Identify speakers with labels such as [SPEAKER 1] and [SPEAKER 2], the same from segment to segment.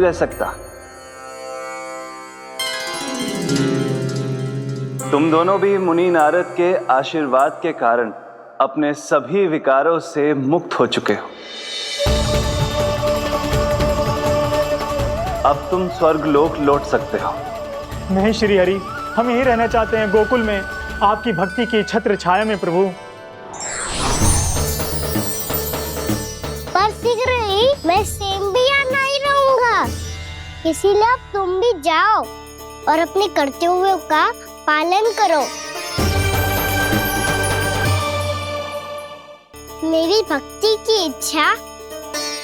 [SPEAKER 1] रह सकता। तुम दोनों भी मुनि नारद के आशीर्वाद के कारण अपने सभी विकारों से मुक्त हो चुके हो। अब तुम स्वर्गलोक लौट सकते हो।
[SPEAKER 2] नहीं श्री हरि, हम यही रहना चाहते हैं, गोकुल में आपकी भक्ति की छत्र छाया में प्रभु।
[SPEAKER 3] पर शीघ्र ही मैं सेम्बिया नहीं रहूंगा, इसीलिए अब तुम भी जाओ और अपने कर्तव्यों का पालन करो। मेरी भक्ति की इच्छा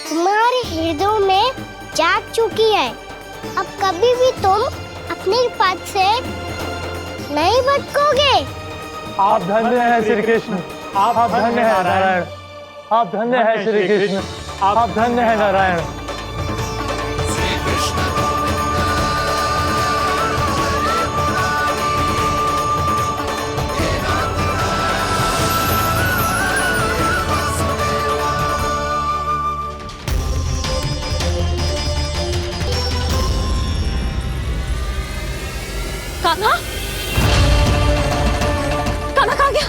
[SPEAKER 3] तुम्हारे हृदय में जाग चुकी है। अब कभी भी तुम अपने पथ से नहीं भटकोगे।
[SPEAKER 2] आप धन्य हैं श्री कृष्ण, आप धन्य हैं नारायण, आप धन्य हैं श्री कृष्ण, आप धन्य हैं नारायण।
[SPEAKER 4] कान्हा, कान्हा कहाँ गया?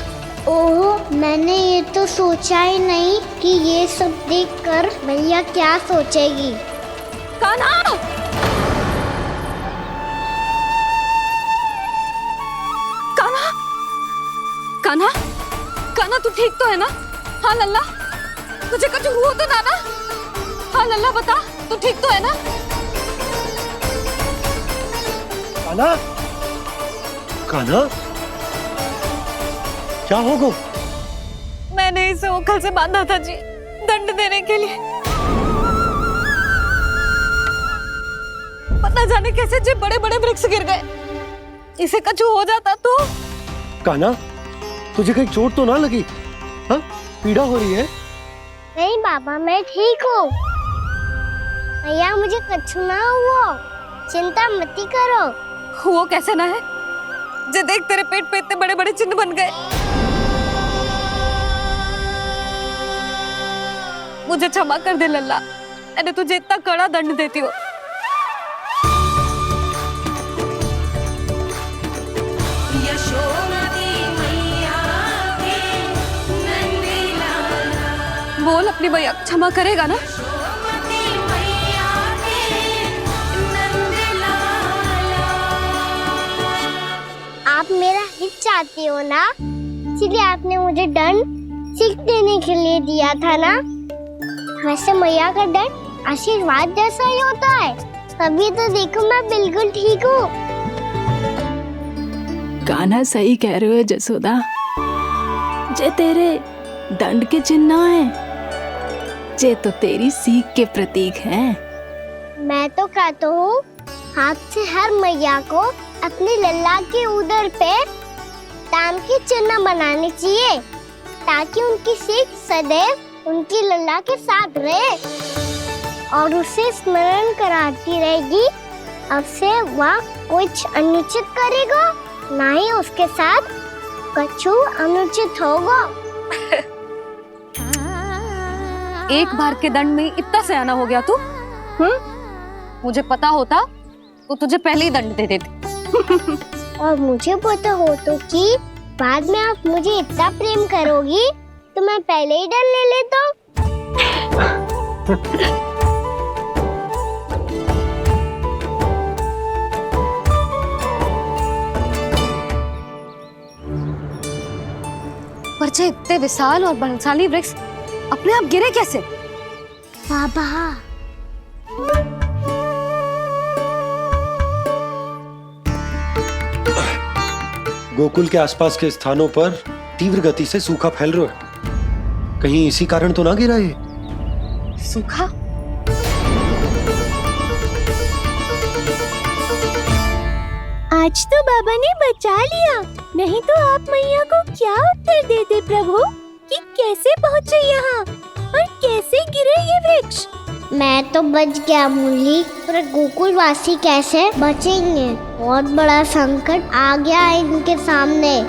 [SPEAKER 3] ओह, मैंने ये तो सोचा ही नहीं कि ये सब देखकर भैया क्या सोचेगी।
[SPEAKER 4] कान्हा! कान्हा! कान्हा! कान्हा तू ठीक तो है ना? हाँ लल्ला, तुझे कुछ हुआ तो ना? हाँ लल्ला बता, तू ठीक तो है ना?
[SPEAKER 5] कान्हा, कान्हा, क्या होगा?
[SPEAKER 4] मैंने इसे ओखल से बांधा था जी, दंड देने के लिए। पता जाने कैसे जो बड़े बड़े वृक्ष गिर गए। इसे कुछ हो जाता तो?
[SPEAKER 5] कान्हा, तुझे कहीं चोट तो ना लगी? हाँ, पीड़ा हो रही है?
[SPEAKER 3] नहीं बाबा, मैं ठीक हूँ। भैया मुझे कुछ ना हुआ, चिंता मत करो।
[SPEAKER 4] वो कैसे ना है? जे देख तेरे पेट पे इतने बड़े बड़े चिन्ह बन गए। मुझे क्षमा कर दे लल्ला, मैंने तुझे इतना कड़ा दंड देती हो। बोल अपनी भैया क्षमा करेगा ना?
[SPEAKER 3] आप मेरा हित चाहते हो ना, इसलिए आपने मुझे दंड सीख देने के लिए दिया था ना। वैसे मैया का दंड आशीर्वाद जैसा ही होता है, तभी तो देखो मैं बिल्कुल ठीक हूँ।
[SPEAKER 6] कान्हा सही कह रहे हो जसोदा, जे तेरे दंड के चिन्ह है, जे तो तेरी सीख के प्रतीक हैं।
[SPEAKER 3] मैं तो कहता हूँ हाथ से हर मैया को अपनी लल्ला के उदर पे ताम के चिन्ह बनाने चाहिए, ताकि उनकी सीख सदैव उनकी लल्ला के साथ रहे और उसे स्मरण कराती रहेगी। अब से वह कुछ अनुचित करेगा, ना ही उसके साथ कुछ अनुचित होगा।
[SPEAKER 4] एक बार के दंड में इतना सयाना हो गया तू? मुझे पता होता तो तुझे पहले ही दंड दे देती।
[SPEAKER 3] और मुझे पता हो तो कि बाद में आप मुझे इतना प्रेम करोगी तो मैं पहले ही डर ले लेता।
[SPEAKER 4] पर जे इतने विशाल और बलशाली वृक्ष अपने आप गिरे कैसे?
[SPEAKER 3] बाबा,
[SPEAKER 5] गोकुल के आसपास के स्थानों पर तीव्र गति से सूखा फैल रहा है। कहीं इसी कारण तो ना गिरा ये?
[SPEAKER 4] सूखा?
[SPEAKER 3] आज तो बाबा ने बचा लिया, नहीं तो आप मैया को क्या उत्तर देते प्रभु कि कैसे पहुँचे यहाँ और कैसे गिरे ये वृक्ष। मैं तो बच गया मुरली, पर गोकुल वासी कैसे बचेंगे? बहुत बड़ा संकट आ गया है इनके सामने।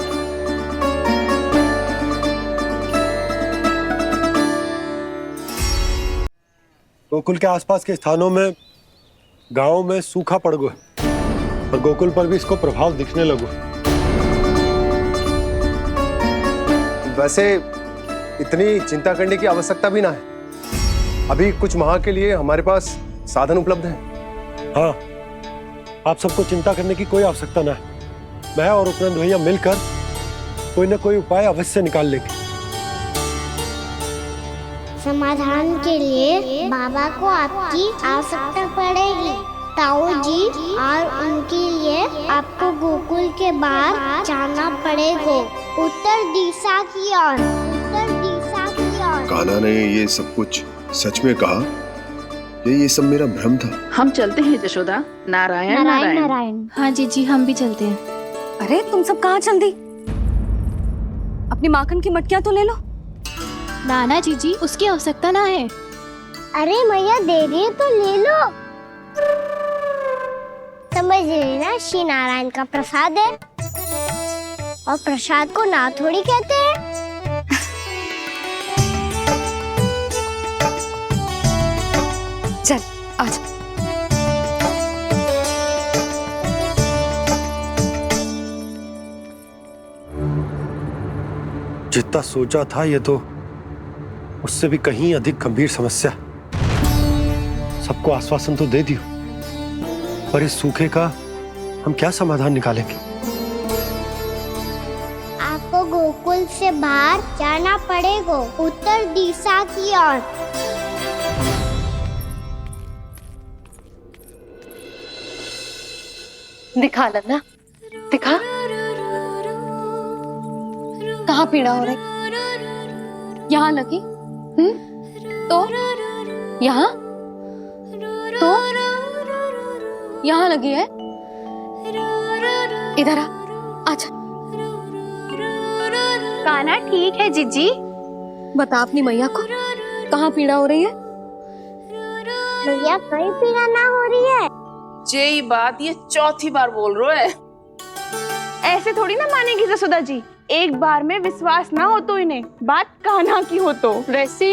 [SPEAKER 5] गोकुल के आसपास के स्थानों में गांव में सूखा पड़ गया और गोकुल पर भी इसको प्रभाव दिखने लगो।
[SPEAKER 7] वैसे इतनी चिंता करने की आवश्यकता भी ना है। अभी कुछ माह के लिए हमारे पास साधन उपलब्ध हैं।
[SPEAKER 5] हाँ, आप सबको चिंता करने की कोई आवश्यकता ना है। मैं और उपनंद भैया मिलकर कोई ना कोई उपाय अवश्य निकाल लेंगे।
[SPEAKER 3] समाधान के लिए बाबा को आपकी आवश्यकता पड़ेगी। ताऊ जी और उनके लिए आपको गोकुल के बाहर जाना पड़ेगा, उत्तर दिशा की ओर, उत्तर दिशा की ओर।
[SPEAKER 8] कान्हा ने ये सब कुछ सच में कहा या ये सब मेरा भ्रम था?
[SPEAKER 9] हम चलते हैं जशोदा। नारायण नारायण
[SPEAKER 3] नारायण।
[SPEAKER 6] हाँ जीजी, हम भी चलते हैं।
[SPEAKER 4] अरे तुम सब कहाँ चल दी? अपनी माखन की मटकियां तो ले लो।
[SPEAKER 6] नाना जीजी, उसकी आवश्यकता ना है।
[SPEAKER 3] अरे मैया दे रही है तो ले लो। समझ लेना, श्री नारायण का प्रसाद है और प्रसाद को ना थोड़ी कहते हैं।
[SPEAKER 4] चल आजा।
[SPEAKER 5] जितना सोचा था ये तो उससे भी कहीं अधिक गंभीर समस्या। सबको आश्वासन तो दे दियो, पर इस सूखे का हम क्या समाधान निकालेंगे?
[SPEAKER 3] आपको गोकुल से बाहर जाना पड़ेगा, उत्तर दिशा की ओर।
[SPEAKER 4] दिखा लल्ला, दिखा। कहाँ पीड़ा हो रही? यहाँ लगी? तो यहाँ तो यहाँ लगी है। इधर आ, आजा।
[SPEAKER 6] कान्हा ठीक है जीजी।
[SPEAKER 4] बता अपनी मैया को कहाँ पीड़ा हो रही है?
[SPEAKER 3] भैया कहीं पीड़ा ना हो रही है।
[SPEAKER 9] यही बात ये चौथी बार बोल रहे है।
[SPEAKER 10] ऐसे थोड़ी ना मानेगी जसोदा जी। एक बार में विश्वास ना हो तो इन्हें बात कान्हा की हो तो।
[SPEAKER 11] वैसे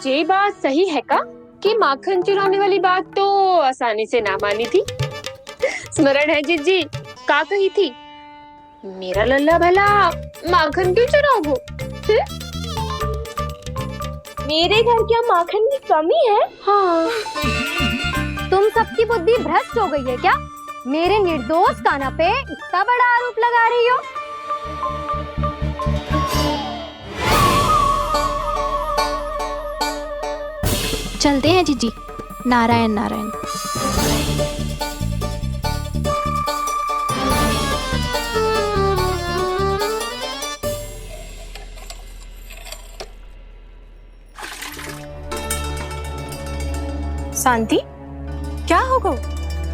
[SPEAKER 11] ये बात सही है का कि माखन चुराने वाली बात तो आसानी से ना मानी थी। स्मरण है जीजी का कही थी, मेरा लल्ला भला माखन क्यों चुराओगे? मेरे घर क्या माखन की कमी है?
[SPEAKER 3] हाँ। तुम सबकी बुद्धि भ्रष्ट हो गई है क्या? मेरे निर्दोष कान्हा पे इतना बड़ा आरोप लगा रही हो?
[SPEAKER 6] चलते हैं जीजी। नारायण नारायण।
[SPEAKER 4] शांति, क्या हो गो?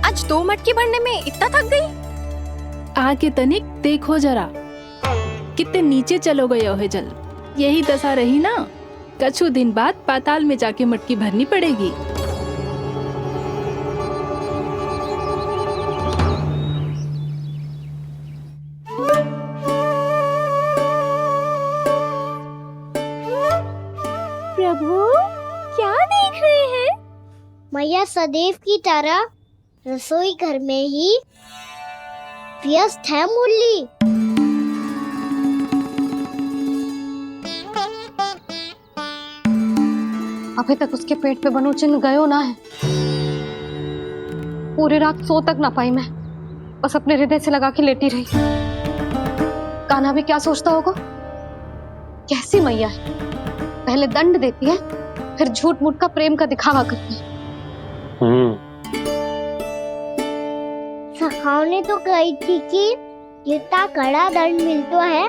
[SPEAKER 4] आज 2 मटकी भरने में इतना थक गई?
[SPEAKER 6] आके तनिक देखो जरा, कितने नीचे चलो गए हो जल। यही दशा रही ना, कछु दिन बाद पाताल में जाके मटकी भरनी पड़ेगी।
[SPEAKER 3] प्रभु क्या देख रहे हैं? मैया सदैव की तरह रसोई घर में ही व्यस्त है मुरली।
[SPEAKER 4] अभी तक उसके पेट पे बनो चिन्ह गयो ना है। पूरी रात सो तक ना पाई मैं, बस अपने हृदय से लगा के लेटी रही। कान्हा भी क्या सोचता होगा? कैसी मैया है, पहले दंड देती है फिर झूठ मूठ का प्रेम का दिखावा करती है।
[SPEAKER 3] सखाओ ने तो कही थी कि जितना कड़ा दंड मिलता है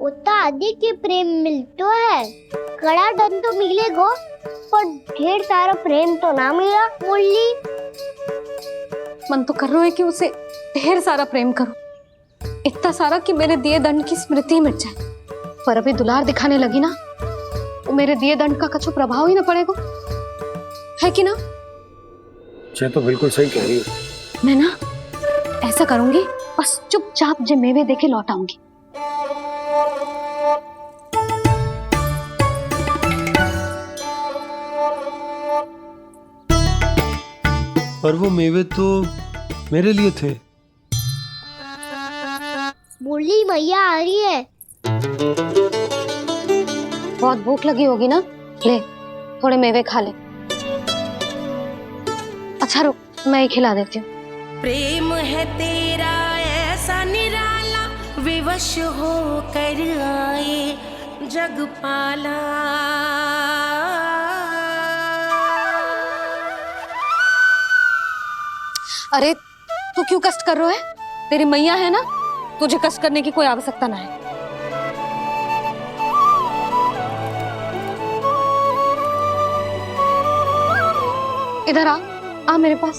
[SPEAKER 3] उतना अधिक ही प्रेम मिलता है। कड़ा दंड तो मिलेगा पर ढेर सारा प्रेम तो ना मिला मुरली।
[SPEAKER 4] मन तो कर रहा है कि उसे ढेर सारा प्रेम करो, इतना सारा कि मेरे दिए दंड की स्मृति मिट जाए। पर अभी दुलार दिखाने लगी ना, वो मेरे दिए दंड का कछु प्रभाव ही ना पड़ेगा, है कि ना?
[SPEAKER 5] ये तो बिल्कुल सही कह रही है।
[SPEAKER 4] मैं ना ऐसा करूंगी, बस चुपचाप जे मेवे देके लौट आऊंगी।
[SPEAKER 5] पर वो मेवे तो मेरे लिए थे।
[SPEAKER 3] बोली मैया आ रही है।
[SPEAKER 4] बहुत भूख लगी होगी ना, ले थोड़े मेवे खा ले। अच्छा रुक, मैं ही खिला देती हूँ।
[SPEAKER 12] प्रेम है तेरा ऐसा निराला, विवश हो कर आए जग पाला।
[SPEAKER 4] अरे तू क्यों कष्ट कर रहा है? तेरी मैया है ना, तुझे कष्ट करने की कोई आवश्यकता ना है। इधर आ मेरे पास।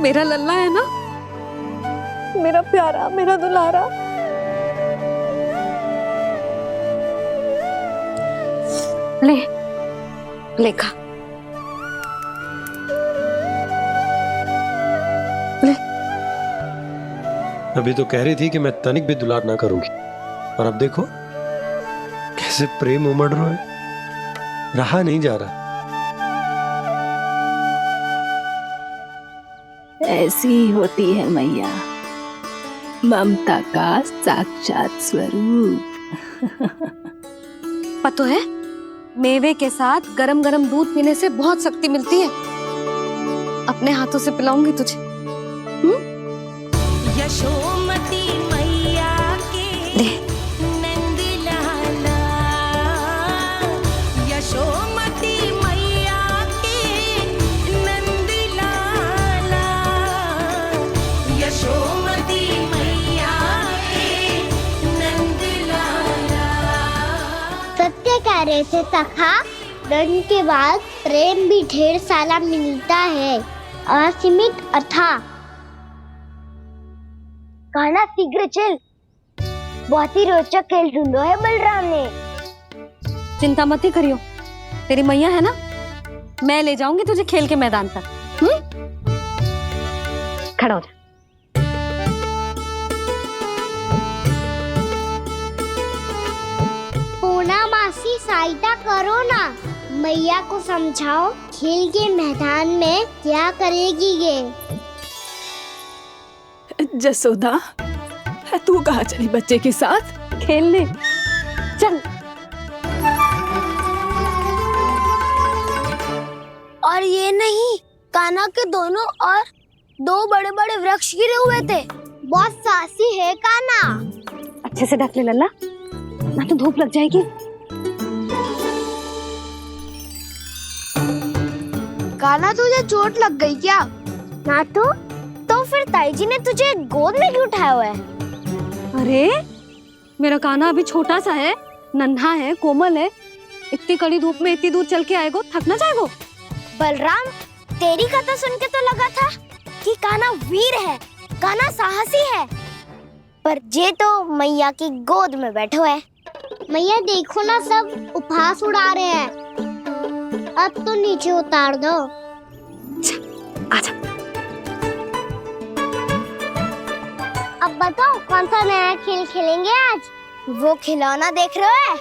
[SPEAKER 4] मेरा लल्ला है ना, मेरा प्यारा, मेरा दुलारा। ले खा। ले।
[SPEAKER 5] अभी तो कह रही थी कि मैं तनिक भी दुलार ना करूंगी, और अब देखो कैसे प्रेम उमड़ रहा है, रहा नहीं जा रहा।
[SPEAKER 6] ऐसी ही होती है मैया, ममता का साक्षात स्वरूप।
[SPEAKER 4] पता है, मेवे के साथ गरम गरम दूध पीने से बहुत शक्ति मिलती है। अपने हाथों से पिलाऊंगी तुझे।
[SPEAKER 12] यशोमती मैया के नंद लाला, यशोमती मैया के नंद लाला, यशोमती मैया के नंद लाला।
[SPEAKER 3] सत्य कह रहे थे सखा, दंड के बाद प्रेम भी ढेर सारा मिलता है, असीमित अथाह। गाना शीघ्र चल, बहुत ही रोचक खेल ढूंढो है बलराम ने।
[SPEAKER 4] चिंता मत ही करियो, तेरी मैया है ना, मैं ले जाऊंगी तुझे खेल के मैदान तक। खड़ा हो जा।
[SPEAKER 3] पूना मासी सहायता करो ना, मैया को समझाओ खेल के मैदान में क्या करेगी ये।
[SPEAKER 6] जसोदा, तू कहाँ चली बच्चे के साथ?
[SPEAKER 4] खेलने चल।
[SPEAKER 3] और ये नहीं, कान्हा के दोनों और दो बड़े बड़े वृक्ष गिरे हुए थे। बहुत साहसी है कान्हा।
[SPEAKER 4] अच्छे से ढक ले लल्ला, ना तो धूप लग जाएगी।
[SPEAKER 3] कान्हा तुझे चोट लग गई क्या? ना तो फिर ताई जी ने तुझे गोद में क्यों उठाया हुआ है?
[SPEAKER 4] अरे मेरा कान्हा अभी छोटा सा है, नन्हा है, कोमल है। इतनी कड़ी धूप में इतनी दूर चल के आएगा, थक ना जाएगा?
[SPEAKER 3] बलराम, तेरी कथा सुन के तो लगा था कि कान्हा वीर है, कान्हा साहसी है, पर जे तो मैया की गोद में बैठे हुए है। मैया देखो ना, सब उपहास उड़ा रहे हैं। अब तो नीचे उतार दो।
[SPEAKER 4] आजा।
[SPEAKER 3] अब बताओ कौन सा नया खेल खेलेंगे आज? वो खिलौना देख रहे हो?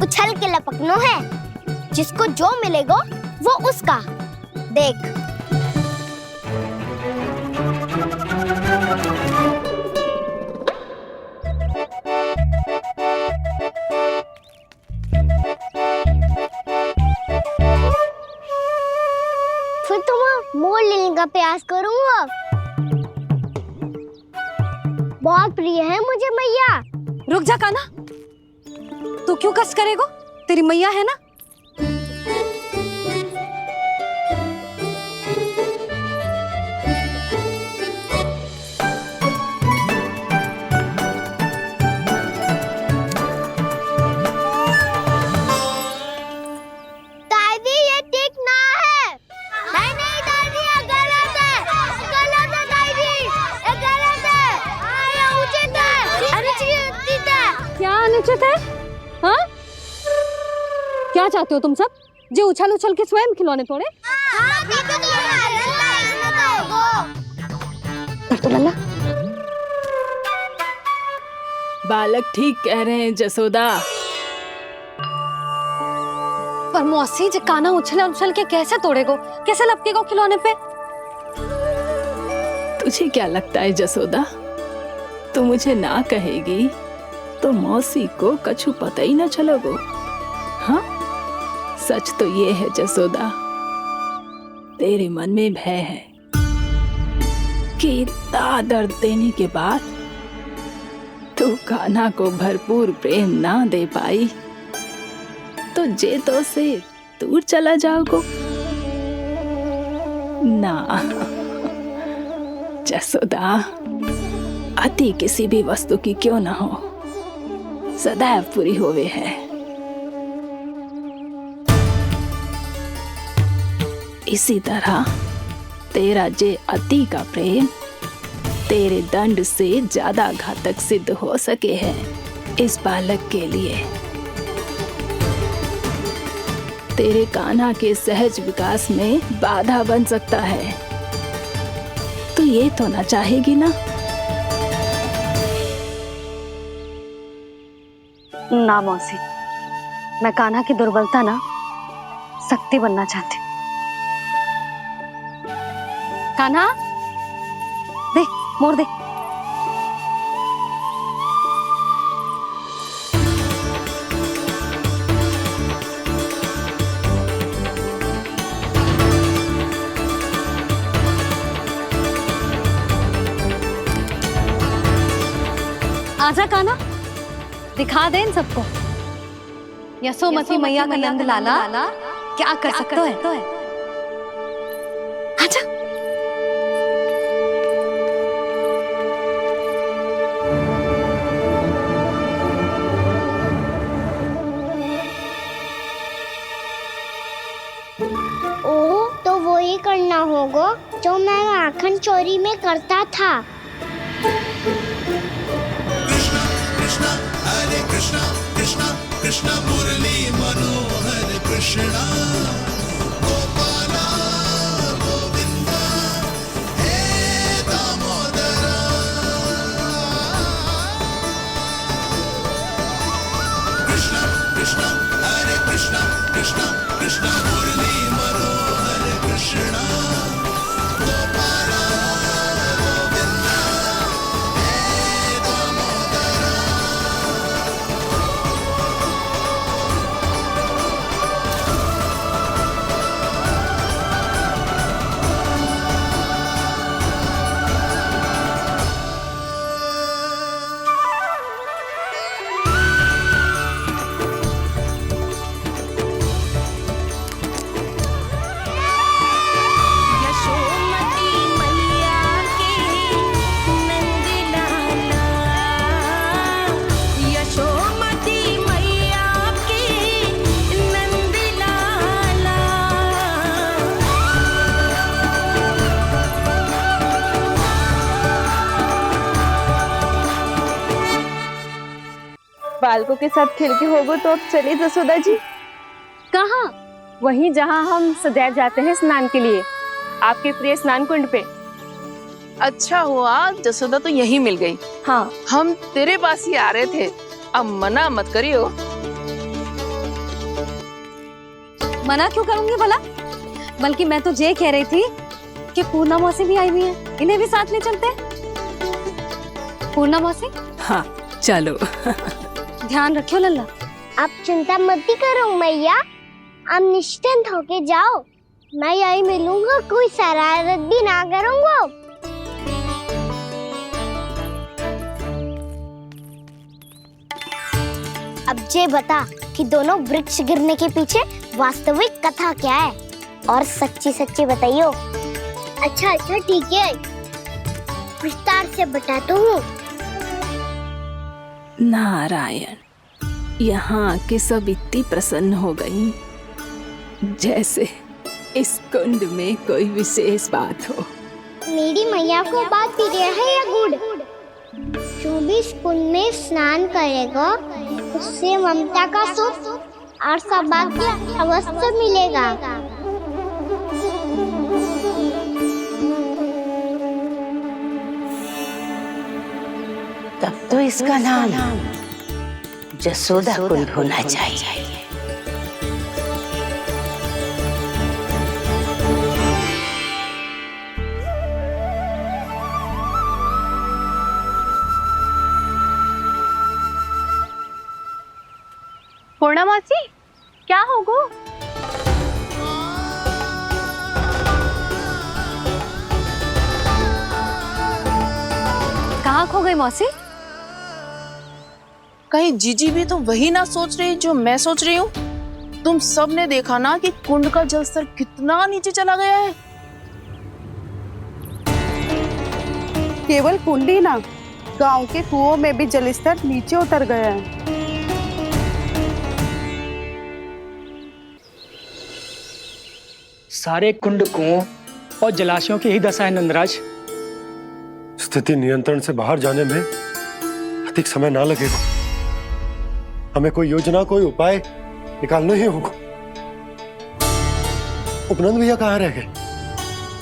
[SPEAKER 3] उछल के लपकनो है, जिसको जो मिलेगा वो उसका। देख। फिर तुम मोड़ लेने का प्रयास करूंगा। बहुत प्रिय है मुझे मैया।
[SPEAKER 4] रुक जा कान्हा, तू क्यों कष्ट करेगा? तेरी मैया है ना।
[SPEAKER 3] दादी ये ठीक ना है। नहीं नहीं दादी, ये गलत है, गलत है दादी, ये गलत है, ये उचित है, अनुचित है।
[SPEAKER 4] क्या अनुचित है? हाँ? क्या चाहते हो तुम सब? जो उछल उछल के स्वयं खिलौने तोड़े?
[SPEAKER 3] हाँ, भी तो
[SPEAKER 4] तो लल्ला।
[SPEAKER 6] बालक ठीक कह रहे हैं जसोदा।
[SPEAKER 4] पर मौसी जी काना उछल उछल के कैसे तोड़ेगो, कैसे लपकेगो खिलौने पे?
[SPEAKER 6] तुझे क्या लगता है जसोदा, तू मुझे ना कहेगी तो मौसी को कछु पता ही ना चलोगो। हाँ, सच तो ये है जसोदा, तेरे मन में भय है कि इतना दर्द देने के बाद तू कान्हा को भरपूर प्रेम ना दे पाई तो जे तो से दूर चला जाओगो ना। जसोदा, अति किसी भी वस्तु की क्यों ना हो, सदैव पूरी होवे है। इसी तरह तेरा जे अति का प्रेम तेरे दंड से ज्यादा घातक सिद्ध हो सके है इस बालक के लिए। तेरे कान्हा के सहज विकास में बाधा बन सकता है, तो ये तो ना चाहेगी ना?
[SPEAKER 4] ना मौसी, मैं कान्हा की दुर्बलता ना शक्ति बनना चाहती हूँ। कान्हा, दे मोड़ दे। आजा कान्हा, दिखा दे इन सबको यशोमती मैया का नंद लाला क्या कर सकता है। आजा।
[SPEAKER 3] ओ, तो वो ही करना होगा जो मैं माखन चोरी में करता था।
[SPEAKER 12] कृष्ण मुरली मनोहर कृष्णा गोपाला गोविंदा हे दामोदरा। कृष्ण कृष्ण हरे कृष्ण कृष्ण कृष्ण मुरली मनोहर कृष्णा गोपाला गोविंदा हे दामोदरा।
[SPEAKER 10] बालकों के साथ खेल के होगो तो अब चलिए जसोदा जी।
[SPEAKER 11] कहाँ? वहीं जहाँ हम सदैव जाते हैं स्नान के लिए, आपके प्रिय स्नान कुंड पे।
[SPEAKER 9] अच्छा हुआ जसोदा तो यही मिल गई।
[SPEAKER 11] हाँ,
[SPEAKER 9] हम तेरे पास ही आ रहे थे, अब मना मत करियो।
[SPEAKER 4] मना क्यों करूंगी भला? बल्कि मैं तो ये कह रही थी कि पूर्णा मौसी भी आई हुई है, इन्हें भी साथ ले चलते हैं। पूर्णा मौसी,
[SPEAKER 6] हाँ चलो।
[SPEAKER 4] ध्यान रखियो लल्ला।
[SPEAKER 3] आप चिंता मत करो मैया, आप निश्चिंत होके जाओ, मैं यही मिलूंगा, कोई शरारत भी ना करूंगा। अब ये बता कि दोनों वृक्ष गिरने के पीछे वास्तविक कथा क्या है, और सच्ची सच्ची बताइयो। अच्छा ठीक है, विस्तार से बताता हूँ।
[SPEAKER 6] नारायण, यहाँ के सब इतनी प्रसन्न हो गई जैसे इस कुंड में कोई विशेष बात हो।
[SPEAKER 3] मेरी मैया को बात प्रिय है या गुड़? जो भी इस कुंड में स्नान करेगा उससे ममता का सुख और सौभाग्य अवश्य मिलेगा।
[SPEAKER 13] तब तो इसका नाम जसोदा कुंड होना चाहिए।
[SPEAKER 10] पूर्णा मौसी, क्या होगो?
[SPEAKER 4] कहाँ खो गई मौसी?
[SPEAKER 9] कहीं जीजी भी तो वही ना सोच रही जो मैं सोच रही हूँ। तुम सब ने देखा ना कि कुंड का जलस्तर कितना नीचे चला गया है।
[SPEAKER 10] केवल कुंड ही ना, गांव के कुओं में भी जलस्तर नीचे उतर गया है।
[SPEAKER 2] सारे कुंड कुओं और जलाशयों की ही दशा है नंदराज।
[SPEAKER 5] स्थिति नियंत्रण से बाहर जाने में अधिक समय ना लगेगा। हमें कोई योजना, कोई उपाय निकालना ही होगा। उपनंद भैया कहाँ रह गए?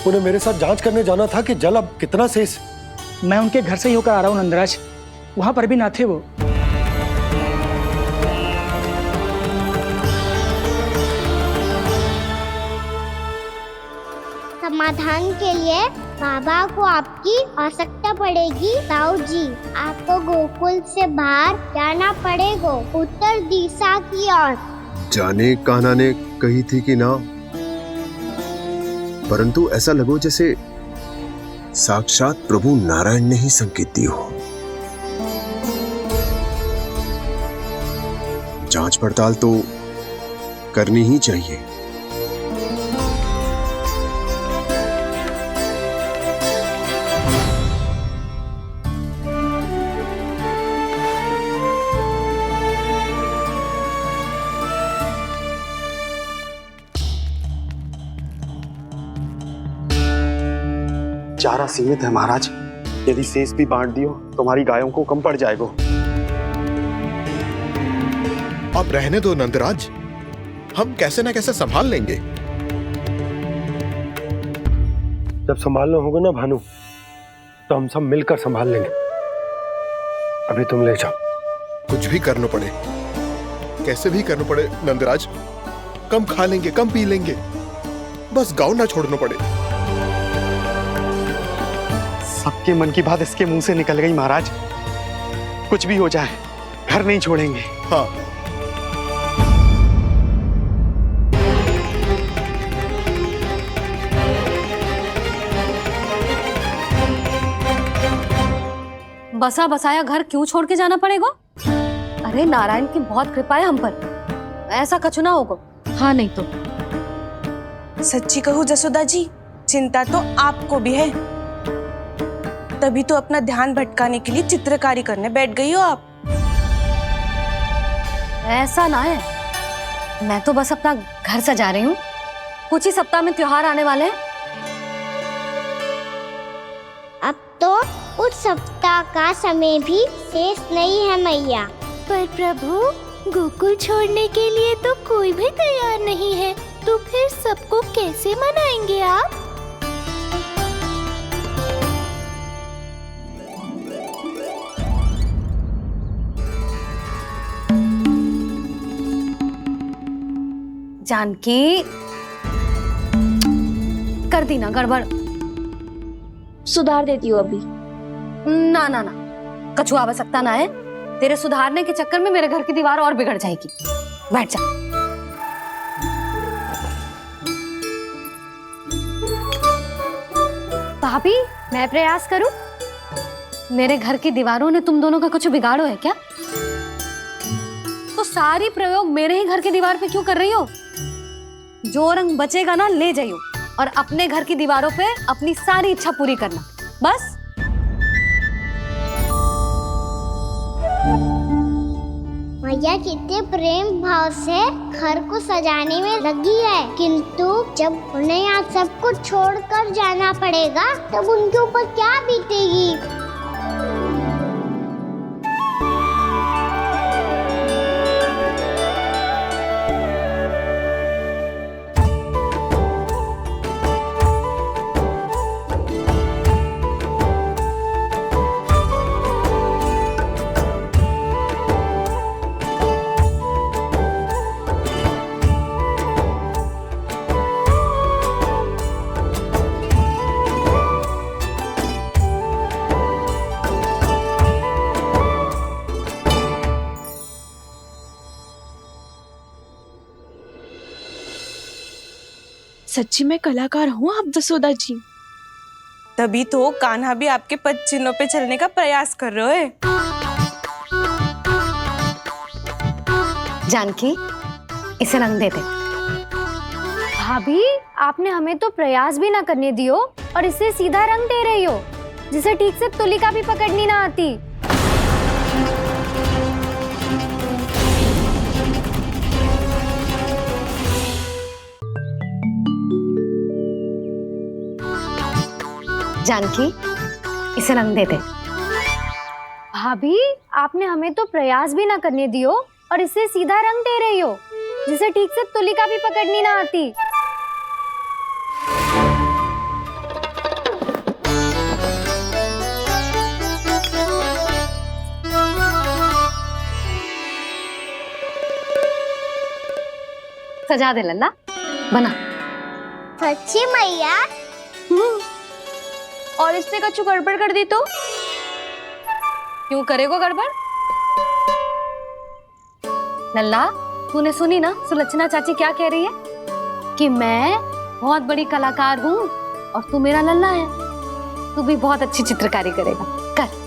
[SPEAKER 5] उन्हें मेरे साथ जांच करने जाना था कि जल अब कितना शेष।
[SPEAKER 2] मैं उनके घर से ही होकर आ रहा हूँ नंदराज, वहां पर भी ना थे वो।
[SPEAKER 3] समाधान के लिए बाबा को आपकी आवश्यकता पड़ेगी। ताऊ जी, आपको गोकुल से बाहर जाना पड़ेगा, उत्तर दिशा की ओर।
[SPEAKER 8] जाने कान्हा ने कही थी कि ना, परंतु ऐसा लगो जैसे साक्षात प्रभु नारायण ने ही संकेत दी हो। जांच पड़ताल तो करनी ही चाहिए।
[SPEAKER 14] चारा सीमित है महाराज, यदि शेष भी बांट दियो तो हमारी गायों को कम पड़ जाएगा।
[SPEAKER 8] आप रहने दो नंदराज, हम कैसे न कैसे संभाल लेंगे।
[SPEAKER 5] जब संभालना होगा ना भानु, तो हम सब मिलकर संभाल लेंगे। अभी तुम ले जाओ।
[SPEAKER 8] कुछ भी करना पड़े, कैसे भी करना पड़े नंदराज, कम खा लेंगे, कम पी लेंगे, बस गाँव ना छोड़ना पड़े।
[SPEAKER 14] सबके मन की बात इसके मुंह से निकल गई महाराज। कुछ भी हो जाए, घर नहीं छोड़ेंगे।
[SPEAKER 8] हाँ,
[SPEAKER 4] बसा बसाया घर क्यों छोड़ के जाना पड़ेगा? अरे नारायण की बहुत कृपा है हम पर, ऐसा कछु ना होगा। हाँ नहीं तो
[SPEAKER 10] सच्ची कहूँ जसोदा जी, चिंता तो आपको भी है, तभी तो अपना ध्यान भटकाने के लिए चित्रकारी करने बैठ गई हो आप।
[SPEAKER 4] ऐसा ना है, मैं तो बस अपना घर सजा रही हूँ। कुछ ही सप्ताह में त्योहार आने वाले हैं।
[SPEAKER 3] अब तो उस सप्ताह का समय भी शेष नहीं है मैया।
[SPEAKER 15] पर प्रभु, गोकुल छोड़ने के लिए तो कोई भी तैयार नहीं है, तो फिर सबको कैसे मनाएंगे आप?
[SPEAKER 4] जानकी, कर दी ना गड़बड़।
[SPEAKER 15] सुधार देती हूँ अभी।
[SPEAKER 4] ना ना ना, कछु आवश्यकता ना है। तेरे सुधारने के चक्कर में मेरे घर की दीवार और बिगड़ जाएगी। बैठ जा। भाभी, मैं प्रयास करूं? मेरे घर की दीवारों ने तुम दोनों का कुछ बिगाड़ो है क्या? तो सारी प्रयोग मेरे ही घर की दीवार पे क्यों कर रही हो? जो रंग बचेगा ना ले जाइयो, और अपने घर की दीवारों पे अपनी सारी इच्छा पूरी करना, बस।
[SPEAKER 3] मैया कितने प्रेम भाव से घर को सजाने में लगी है, किंतु जब उन्हें यहाँ सब कुछ छोड़कर जाना पड़ेगा तब उनके ऊपर क्या बीतेगी?
[SPEAKER 9] सच्ची में कलाकार हूँ आप जसोदा जी।
[SPEAKER 10] तभी तो कान्हा भी आपके पद चिन्हों पे चलने का प्रयास कर रहे है।
[SPEAKER 4] जानकी, इसे रंग दे दे।
[SPEAKER 15] भाभी, आपने हमें तो प्रयास भी ना करने दियो और इसे सीधा रंग दे रही हो, जिसे ठीक से तुलिका भी पकड़नी ना आती।
[SPEAKER 4] जानकी, इसे रंग दे दे।
[SPEAKER 15] भाभी, आपने हमें तो प्रयास भी ना करने दियो और इसे सीधा रंग दे रही हो, जिसे ठीक से तुलिका भी पकड़नी ना आती।
[SPEAKER 4] सजा दे लल्ला, बना।
[SPEAKER 3] सच्ची मैया?
[SPEAKER 15] और इसने कछु गड़बड़ कर दी तो?
[SPEAKER 4] क्यों करेगो गड़बड़? लल्ला, तूने सुनी ना सुलक्षणा चाची क्या कह रही है? कि मैं बहुत बड़ी कलाकार हूँ और तू मेरा लल्ला है। तू भी बहुत अच्छी चित्रकारी करेगा, कर।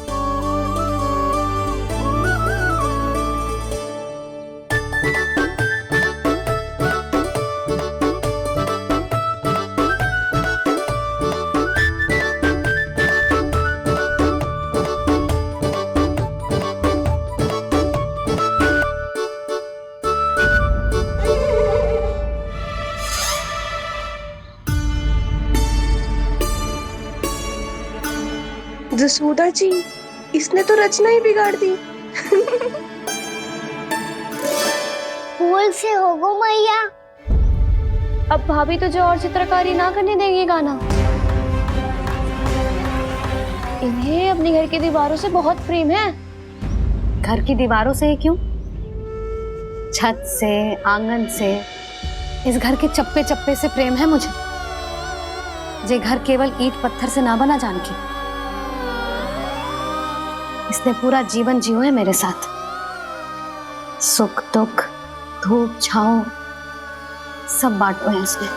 [SPEAKER 10] जसोदा जी, इसने तो रचना ही बिगाड़ दी।
[SPEAKER 3] फूल से होगो मैया।
[SPEAKER 15] अब भाभी तुझे और चित्रकारी ना करने देंगे गाना। इन्हें अपने घर की दीवारों से बहुत प्रेम है।
[SPEAKER 4] घर की दीवारों से ही क्यों? छत से, आंगन से, इस घर के चप्पे चप्पे से प्रेम है मुझे। ये घर केवल ईंट पत्थर से ना बना जानकी। इसने पूरा जीवन जियो है मेरे साथ। सुख दुख, धूप छांव सब बांटो है इसने।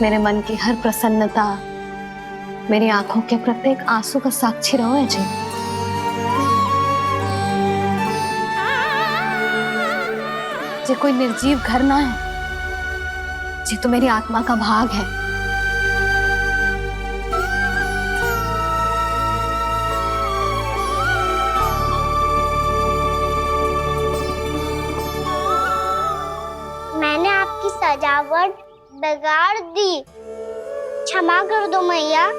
[SPEAKER 4] मेरे मन की हर प्रसन्नता, मेरी आंखों के प्रत्येक आंसू का साक्षी रहो है जी। ये कोई निर्जीव घर ना है, ये तो मेरी आत्मा का भाग है।
[SPEAKER 3] मैंने आपकी सजावट बिगाड़ दी, क्षमा कर दो मैया।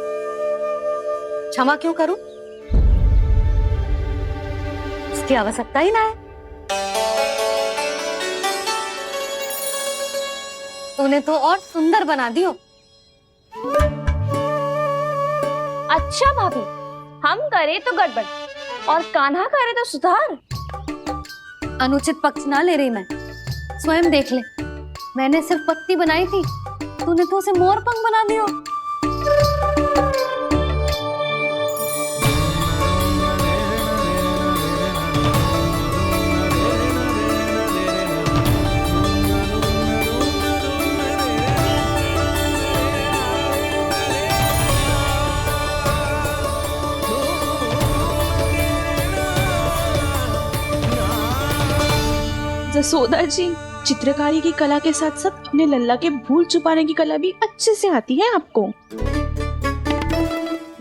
[SPEAKER 4] क्षमा क्यों करूं? इसकी आवश्यकता ही ना है। तूने तो और सुंदर बना दियो।
[SPEAKER 15] अच्छा भाभी, हम करे तो गड़बड़ और कान्हा करे तो सुधार।
[SPEAKER 4] अनुचित पक्ष ना ले रही मैं, स्वयं देख ले। मैंने सिर्फ पत्ती बनाई थी, तूने तो उसे मोर पंख बना दियो।
[SPEAKER 9] जसोदा जी, चित्रकारी की कला के साथ साथ अपने लल्ला के भूल छुपाने की कला भी अच्छे से आती है आपको।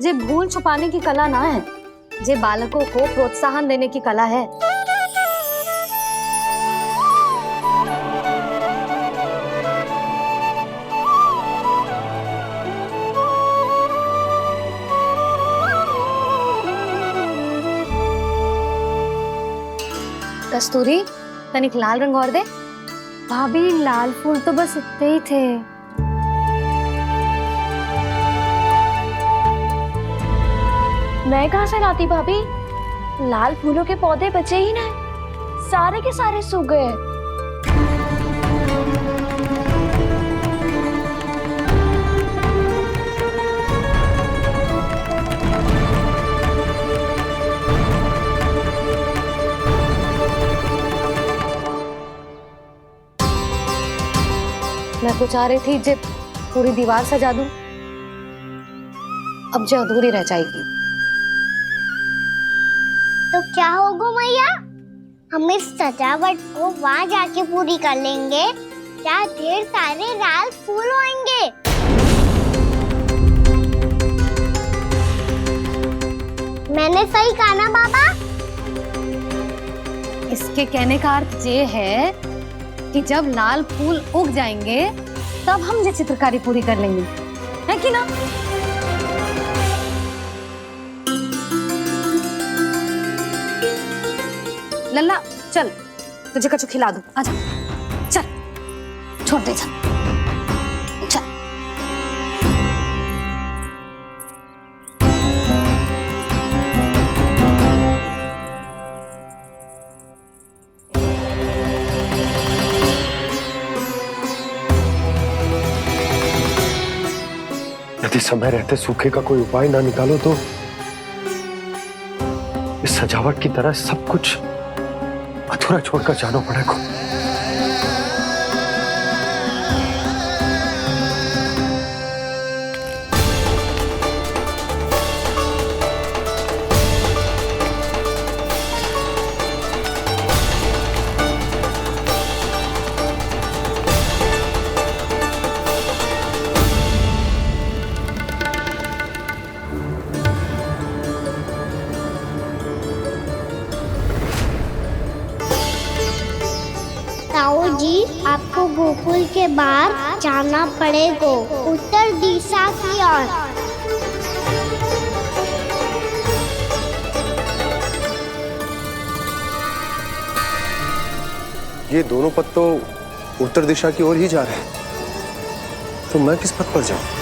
[SPEAKER 4] ये भूल छुपाने की कला ना है, ये बालकों को प्रोत्साहन देने की कला है। कस्तूरी, तनिक लाल रंग और दे।
[SPEAKER 15] भाभी, लाल फूल तो बस इतने ही थे। मैं कहाँ से लाती भाभी? लाल फूलों के पौधे बचे ही ना, सारे के सारे सूख गए।
[SPEAKER 4] तो चाह रही थी जे पूरी दीवार सजा दूं, अब जो अधूरी रह जाएगी।
[SPEAKER 3] तो क्या होगा मैया, हम इस सजावट को वहाँ जाके पूरी कर लेंगे जहाँ ढेर सारे लाल फूल होंगे। मैंने सही कहा ना बाबा?
[SPEAKER 4] इसके कहने का अर्थ ये है कि जब लाल फूल उग जाएंगे तब हम ये चित्रकारी पूरी कर लेंगे, है कि ना? लल्ला चल, तुझे कछु खिला दूं, आजा, चल, छोड़ दे, चल, चल।
[SPEAKER 5] यदि समय रहते सूखे का कोई उपाय ना निकालो तो इस सजावट की तरह सब कुछ अधूरा छोड़कर जाना पड़ेगा।
[SPEAKER 3] ताऊ जी, आपको गोकुल के बाहर जाना पड़ेगा, उत्तर दिशा की ओर।
[SPEAKER 7] ये दोनों पथ तो उत्तर दिशा की ओर ही जा रहे हैं, तो मैं किस पथ पर जाऊं?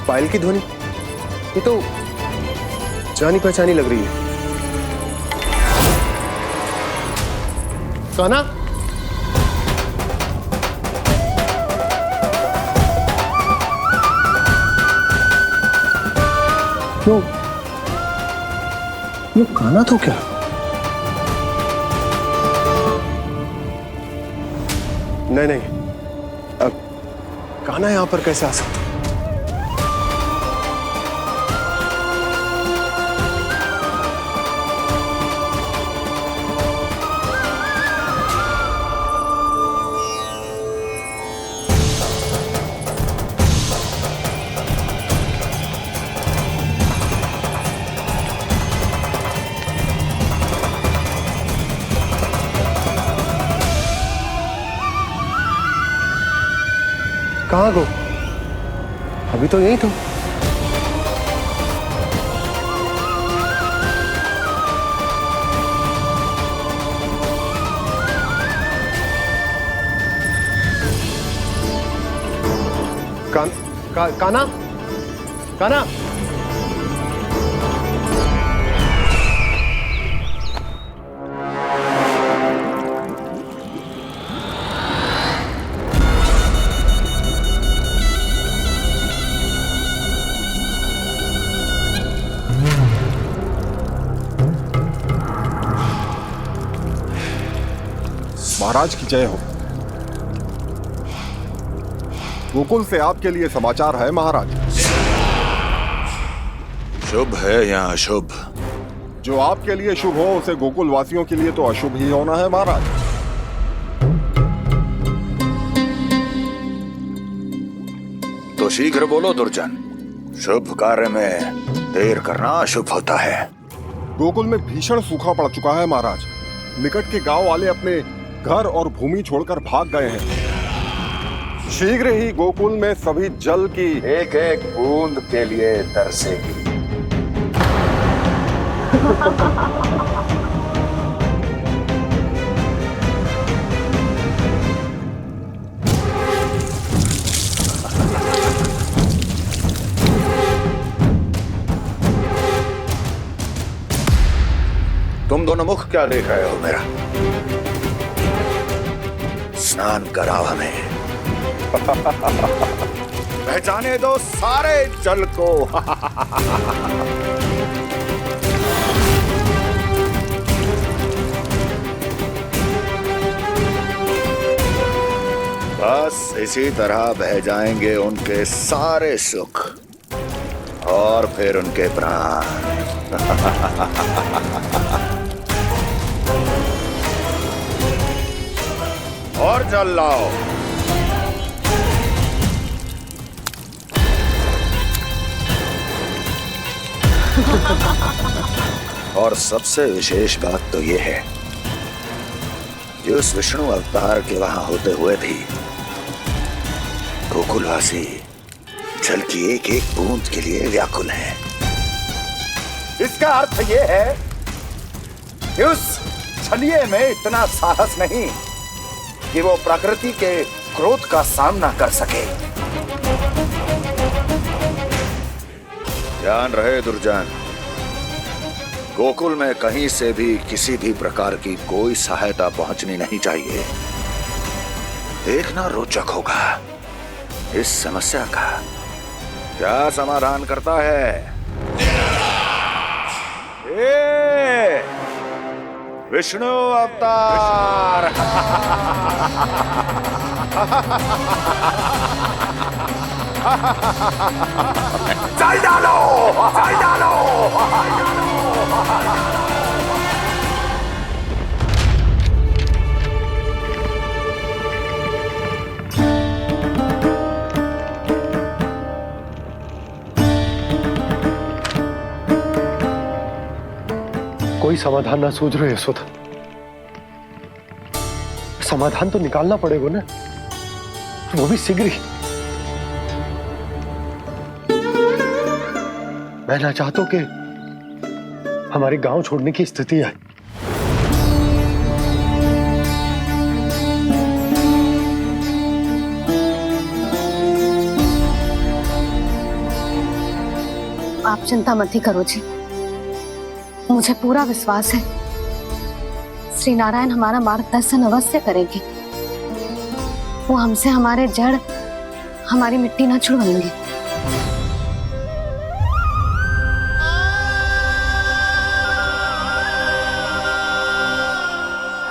[SPEAKER 7] पायल की ध्वनि, ये तो जानी पहचानी लग रही है। कान्हा, क्यों? ये कान्हा तो क्या? नहीं नहीं, अब कान्हा यहां पर कैसे आ सकता? कहाँ गो? अभी तो यही तुम। कान्हा, कान्हा,
[SPEAKER 8] महाराज की जय हो। गोकुल से आपके लिए समाचार है महाराज।
[SPEAKER 16] शुभ है या अशुभ?
[SPEAKER 8] जो आपके लिए शुभ हो उसे गोकुल वासियों के लिए तो अशुभ ही होना है महाराज।
[SPEAKER 16] तो शीघ्र बोलो दुर्जन, शुभ कार्य में देर करना अशुभ होता है।
[SPEAKER 8] गोकुल में भीषण सूखा पड़ चुका है महाराज। निकट के गांव वाले अपने घर और भूमि छोड़कर भाग गए हैं। शीघ्र ही गोकुल में सभी जल की
[SPEAKER 16] एक एक बूंद के लिए तरसेगी। तुम दोनों मुख क्या देख रहे हो मेरा? स्नान कराओ हमें। पहचाने दो सारे जल को। बस इसी तरह बह जाएंगे उनके सारे सुख और फिर उनके प्राण। और जल लाओ। और सबसे विशेष बात तो ये है कि उस विष्णु अवतार के वहां होते हुए भी गोकुलवासी जल की एक एक बूंद के लिए व्याकुल है। इसका अर्थ ये है कि उस छलिए में इतना साहस नहीं कि वो प्रकृति के क्रोध का सामना कर सके। ध्यान रहे दुर्जन, गोकुल में कहीं से भी किसी भी प्रकार की कोई सहायता पहुंचनी नहीं चाहिए। देखना रोचक होगा इस समस्या का क्या समाधान करता है। ए, विष्णु अवतार। चल डालो, चल डालो।
[SPEAKER 5] कोई समाधान ना सूझ रहे यशोदा। समाधान तो निकालना पड़ेगा ना, वो भी शीघ्र ही। मैं ना चाहता कि हमारे गांव छोड़ने की स्थिति आए।
[SPEAKER 4] आप चिंता मत ही करो जी, मुझे पूरा विश्वास है श्री नारायण हमारा मार्गदर्शन अवश्य करेंगे। वो हमसे हमारे जड़, हमारी मिट्टी ना छुड़वाएंगे।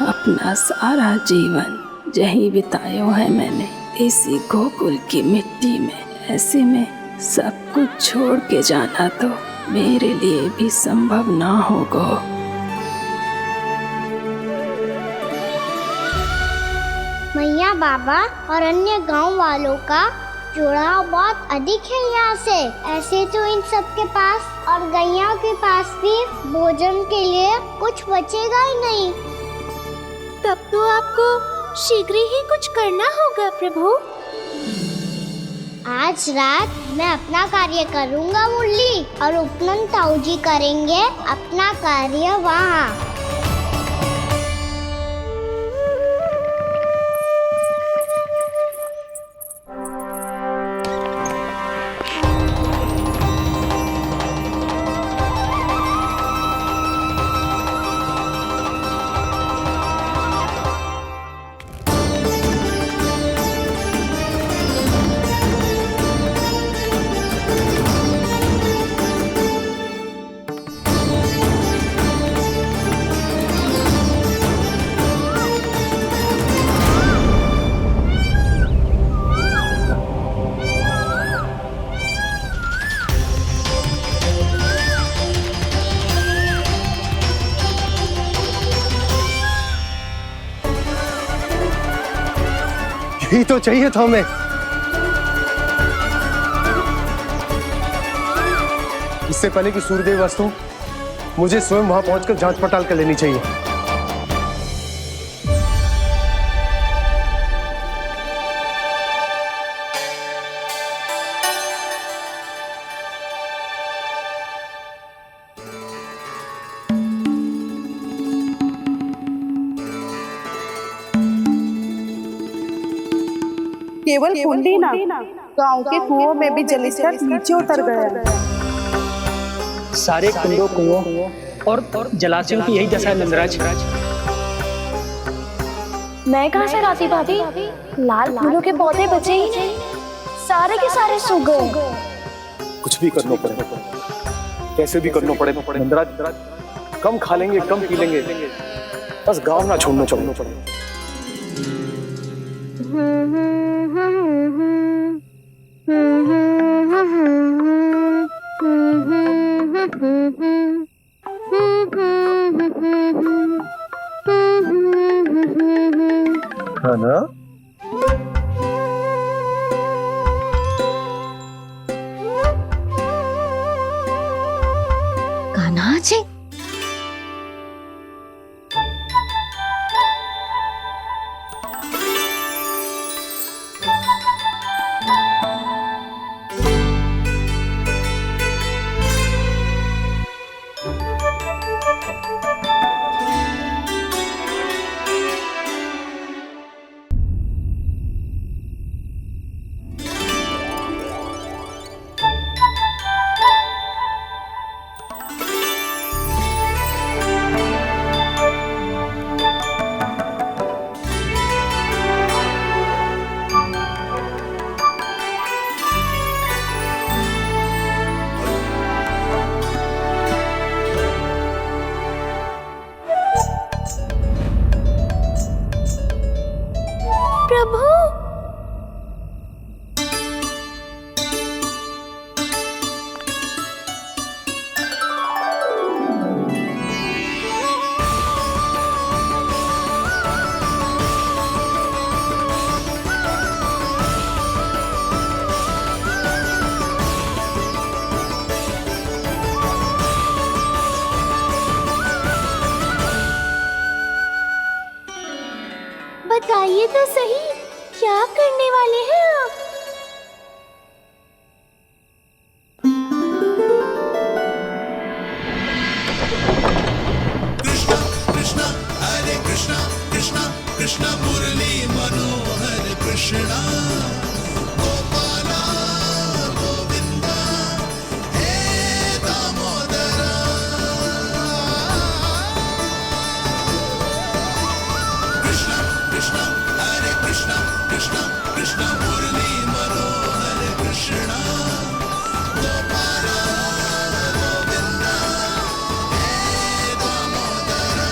[SPEAKER 6] अपना सारा जीवन यही बितायो है मैंने, इसी गोकुल की मिट्टी में। ऐसे में सब कुछ छोड़ के जाना तो मेरे लिए भी संभव ना होगा।
[SPEAKER 3] मैया बाबा और अन्य गांव वालों का जुड़ाव बहुत अधिक है यहाँ से। ऐसे तो इन सब के पास और गैया के पास भी भोजन के लिए कुछ बचेगा ही नहीं।
[SPEAKER 17] तब तो आपको शीघ्र ही कुछ करना होगा प्रभु।
[SPEAKER 3] आज रात मैं अपना कार्य करूँगा मुरली, और उपनंद ताऊ जी करेंगे अपना कार्य वहाँ।
[SPEAKER 5] यही तो चाहिए था हमें।
[SPEAKER 7] इससे पहले कि सूर्यदेव वस्तु, मुझे स्वयं वहां पहुंचकर जांच पड़ताल कर लेनी चाहिए।
[SPEAKER 10] केवल कुंडी ना, गांव के कुओं में भी जलस्तर नीचे उतर गया।
[SPEAKER 2] सारे कुंडों, कुओं और जलाशयों की यही दशा है नंदराज।
[SPEAKER 15] मैं कहाँ से लाती भाभी, लाल फूलों के पौधे बचे ही नहीं।
[SPEAKER 3] सारे के सारे सो गए।
[SPEAKER 18] कुछ भी करना पड़े, कैसे भी करना पड़े नंदराज, कम खा लेंगे, कम पी लेंगे, बस गांव ना छोड़ना पड़े।
[SPEAKER 5] है ना?
[SPEAKER 4] कान्हा जी,
[SPEAKER 17] प्रभु, बताइए तो सही, क्या करने वाले हैं आप?
[SPEAKER 12] कृष्णा हरे कृष्णा कृष्णा कृष्णा मुरली मनोहर कृष्णा गोपाला गोविंदा हे दामोदरा। कृष्णा कृष्णा हरे कृष्णा कृष्णा कृष्णा मुरली मनोहर कृष्णा गोपाला गोविंदा हे दामोदरा।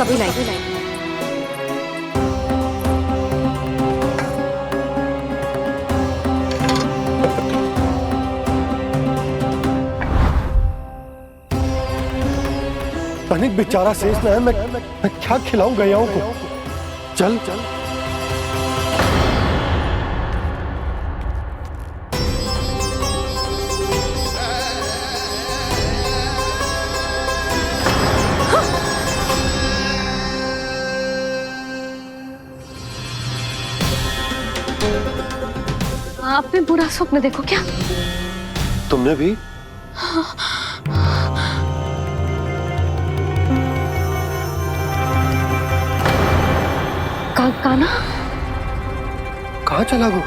[SPEAKER 4] अभी लाई।
[SPEAKER 5] तनिक बेचारा शेष न है, मैं क्या खिलाऊं गयाओं को। चल चल
[SPEAKER 4] आपने बुरा स्वप्न देखो क्या?
[SPEAKER 5] तुमने भी?
[SPEAKER 4] काना
[SPEAKER 5] कहाँ चला वो?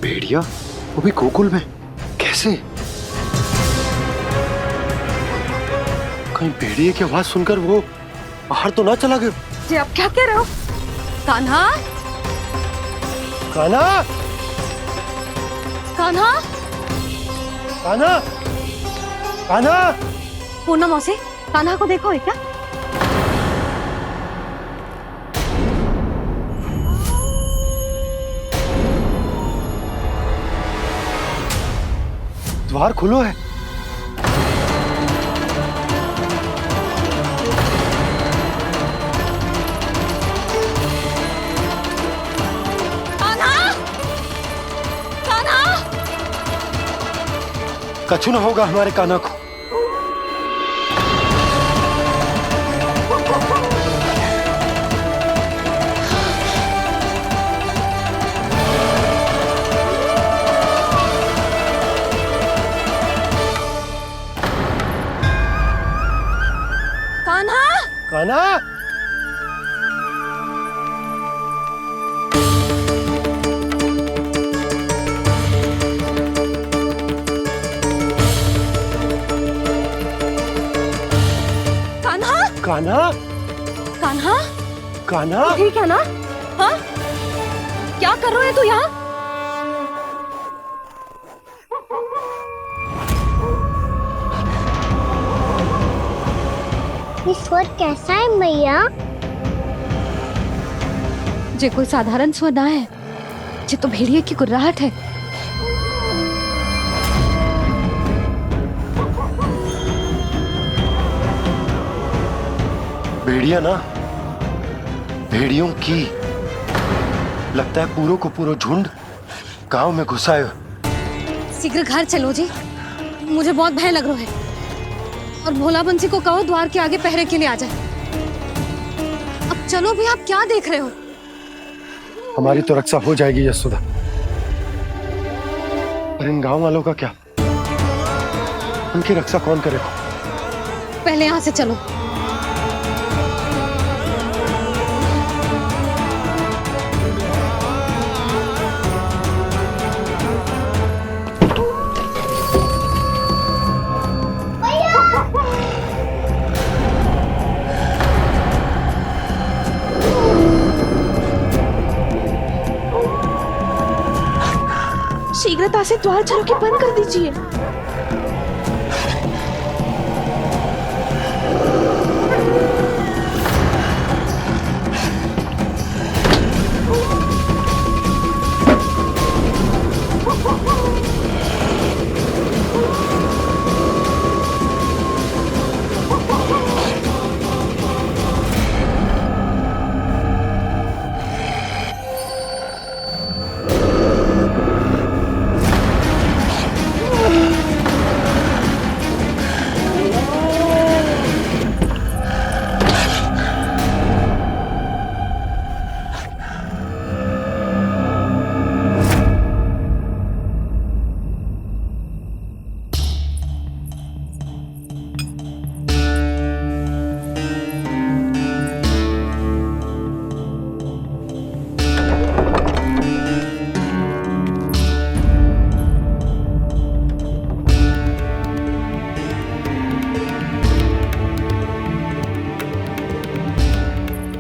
[SPEAKER 5] भेड़िया वो भी गोकुल में कैसे? कहीं भेड़िए की आवाज सुनकर वो बाहर तो ना चला गया?
[SPEAKER 4] जी आप क्या कह रहे हो? कान्हा
[SPEAKER 5] कान्हा
[SPEAKER 4] कान्हा
[SPEAKER 5] कान्हा कान्हा
[SPEAKER 4] पूनम मौसी, कान्हा को देखो है क्या?
[SPEAKER 5] द्वार खुलो है।
[SPEAKER 4] कान्हा कान्हा
[SPEAKER 5] कछु न होगा हमारे कान्हा को। कान्हा
[SPEAKER 4] कान्हा
[SPEAKER 5] कान्हा
[SPEAKER 4] कान्हा
[SPEAKER 5] कान्हा
[SPEAKER 4] ठीक है ना? हाँ क्या कर रहे हो तू यहाँ?
[SPEAKER 3] ये स्वर कैसा है मैया?
[SPEAKER 4] जे कोई साधारण स्वर ना है, जे तो भेड़िए की गुर्राहट है।
[SPEAKER 5] भेड़िया ना, भेड़ियों की लगता है पूरों को पूरा झुंड गांव में घुसा है।
[SPEAKER 4] शीघ्र घर चलो जी, मुझे बहुत भय लग रहा है। और भोला बंसी को कहो द्वार के आगे पहरे के लिए आ जाए। अब चलो भी, आप क्या देख रहे हो?
[SPEAKER 5] हमारी तो रक्षा हो जाएगी यशोदा, पर इन गांव वालों का क्या? उनकी रक्षा कौन करेगा?
[SPEAKER 4] पहले यहाँ से चलो।
[SPEAKER 9] शीघ्रता से द्वार चलो के बंद कर दीजिए।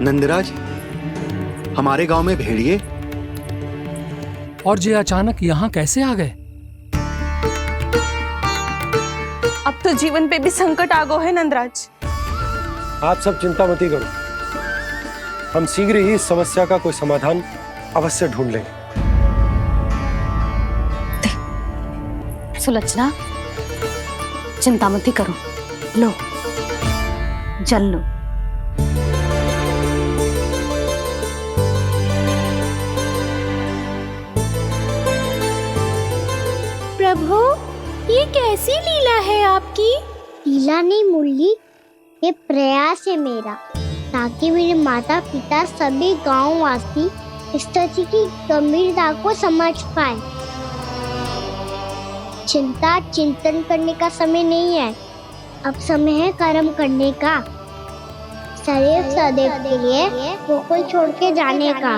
[SPEAKER 14] नंदराज, हमारे गांव में भेड़िए?
[SPEAKER 19] और ये अचानक यहाँ कैसे आ गए?
[SPEAKER 10] अब तो जीवन पे भी संकट आ गो है नंदराज।
[SPEAKER 5] आप सब चिंता मत करो, हम शीघ्र ही इस समस्या का कोई समाधान अवश्य ढूंढ लेंगे।
[SPEAKER 4] सुलक्षणा, चिंता मत करो, लो जल लो।
[SPEAKER 17] प्रभु, ये कैसी लीला है आपकी?
[SPEAKER 3] लीला नहीं मुरली, ये प्रयास है मेरा, ताकि मेरे माता पिता सभी गांव वासी इस स्थिति की गंभीरता को समझ पाए। चिंता चिंतन करने का समय नहीं है, अब समय है कर्म करने का, सदैव सदैव के लिए गोकुल छोड़ के जाने का।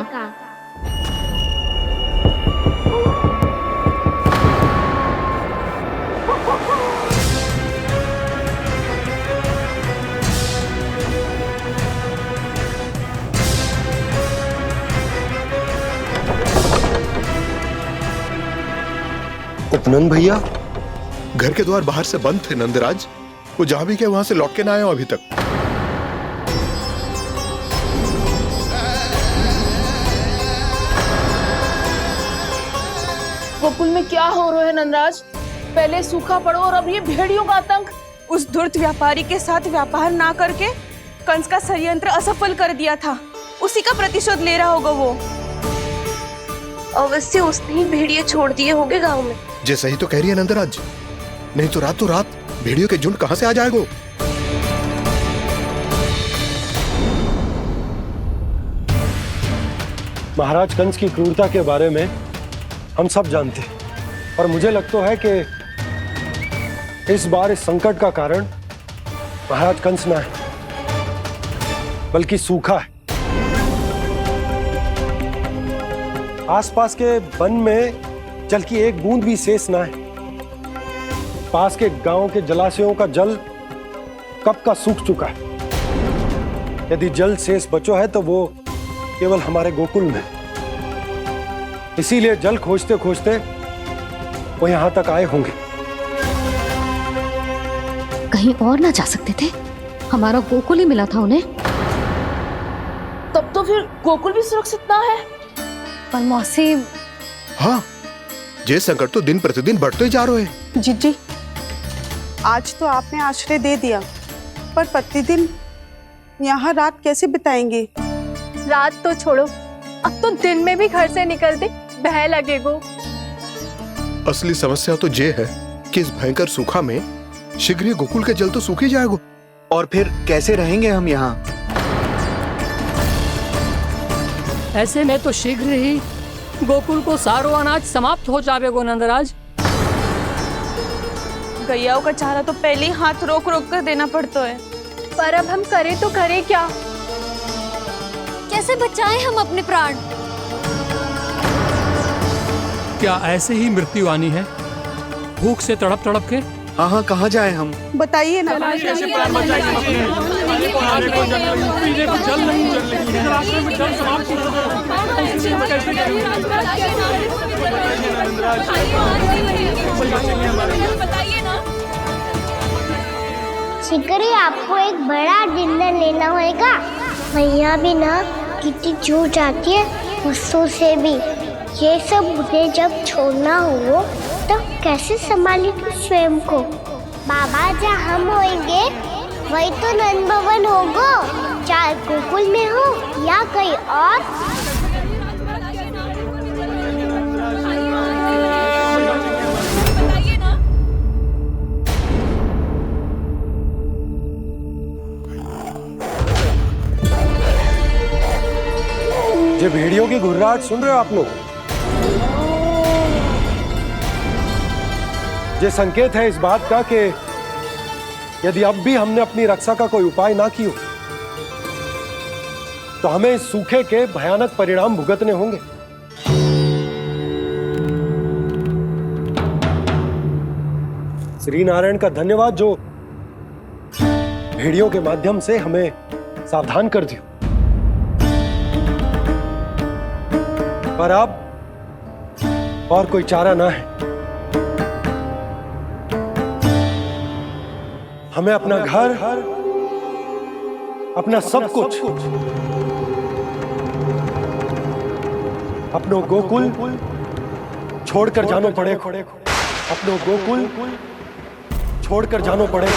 [SPEAKER 5] उपनंद भैया,
[SPEAKER 20] घर के द्वार बाहर से बंद थे नंदराज, वो जहां भी गए वहां से लौट के ना आए हो अभी तक।
[SPEAKER 9] गोकुल में क्या हो रहा है नंदराज? पहले सूखा पड़ो और अब ये भेड़ियों का आतंक।
[SPEAKER 10] उस धूर्त व्यापारी के साथ व्यापार ना करके कंस का षड्यंत्र असफल कर दिया था, उसी का प्रतिशोध ले रहा होगा वो।
[SPEAKER 17] अवश्य उसने ही भेड़िए छोड़ दिए होंगे गांव में।
[SPEAKER 20] जे सही तो कह रही है नंदराज, नहीं तो रात भेड़ियों के झुंड कहां से आ जाएगो?
[SPEAKER 5] महाराज कंस की क्रूरता के बारे में हम सब जानते हैं, और मुझे लगता है कि इस बार इस संकट का कारण महाराज कंस ना है, बल्कि सूखा है। आसपास के वन में जल की एक बूंद भी शेष ना है। पास के गांव के जलाशयों का जल कब का सूख चुका है। यदि जल शेष बचो है तो वो केवल हमारे गोकुल में। इसीलिए जल खोजते खोजते वो यहां तक आए होंगे।
[SPEAKER 4] कहीं और ना जा सकते थे? हमारा गोकुल ही मिला था उन्हें।
[SPEAKER 9] तब तो फिर गोकुल भी सुरक्षित ना है।
[SPEAKER 4] पर मौसी,
[SPEAKER 20] हाँ, ये संकट तो दिन प्रतिदिन बढ़ते ही जा रहे हैं।
[SPEAKER 10] जीजी, आज तो आपने आश्रय दे दिया, पर प्रतिदिन यहाँ रात कैसे बिताएंगे?
[SPEAKER 15] रात तो छोड़ो, अब तो दिन में भी घर से निकलते भय लगेगो।
[SPEAKER 20] असली समस्या तो ये है कि इस भयंकर सूखा में शीघ्र ही गोकुल के जल तो सूख ही जाएगा।
[SPEAKER 14] और फिर कैसे रहेंगे हम यहाँ?
[SPEAKER 19] ऐसे में तो शीघ्र ही गोकुल को सारो अनाज समाप्त हो जाएगो नंदराज।
[SPEAKER 10] गैयाओं का चारा तो पहले ही हाथ रोक रोक कर देना पड़ता है।
[SPEAKER 15] पर अब हम करें तो करें क्या? कैसे बचाएं हम अपने प्राण?
[SPEAKER 19] क्या ऐसे ही मृत्यु आनी है, भूख से तड़प तड़प के?
[SPEAKER 14] हाँ हाँ, कहाँ जाए हम?
[SPEAKER 10] बताइए ना।
[SPEAKER 3] शीघ्र ही आपको एक बड़ा डिनर लेना होगा। मैया भी ना कितनी चूक जाती है गुस्सों से भी। ये सब मुझे जब छोड़ना हो तो कैसे संभालेगी स्वयं को? बाबा जहाँ हम होंगे वही तो नंद भवन होगा, चाहे गोकुल में हो या कहीं और।
[SPEAKER 5] ये भेड़ियों की घुर्राहट सुन रहे हो आप लोग? ये संकेत है इस बात का कि यदि अब भी हमने अपनी रक्षा का कोई उपाय ना किया तो हमें इस सूखे के भयानक परिणाम भुगतने होंगे। श्री नारायण का धन्यवाद जो भेड़ियों के माध्यम से हमें सावधान कर दिया। पर अब और कोई चारा ना है। हमें अपना घर, अपना सब कुछ, अपनों गोकुल छोड़कर जानो पड़े। अपनों गोकुल छोड़कर जानो पड़े।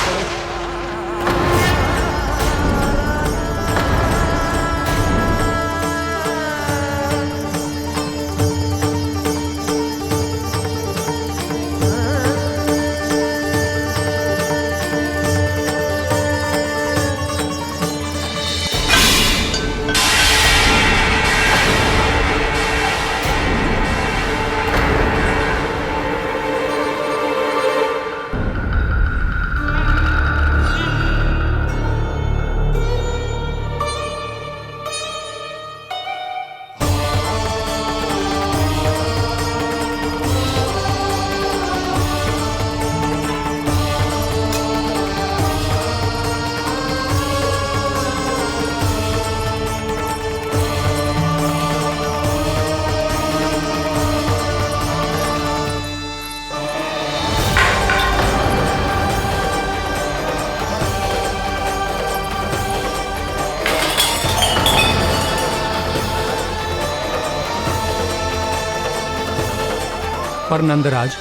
[SPEAKER 19] पर नंदराज,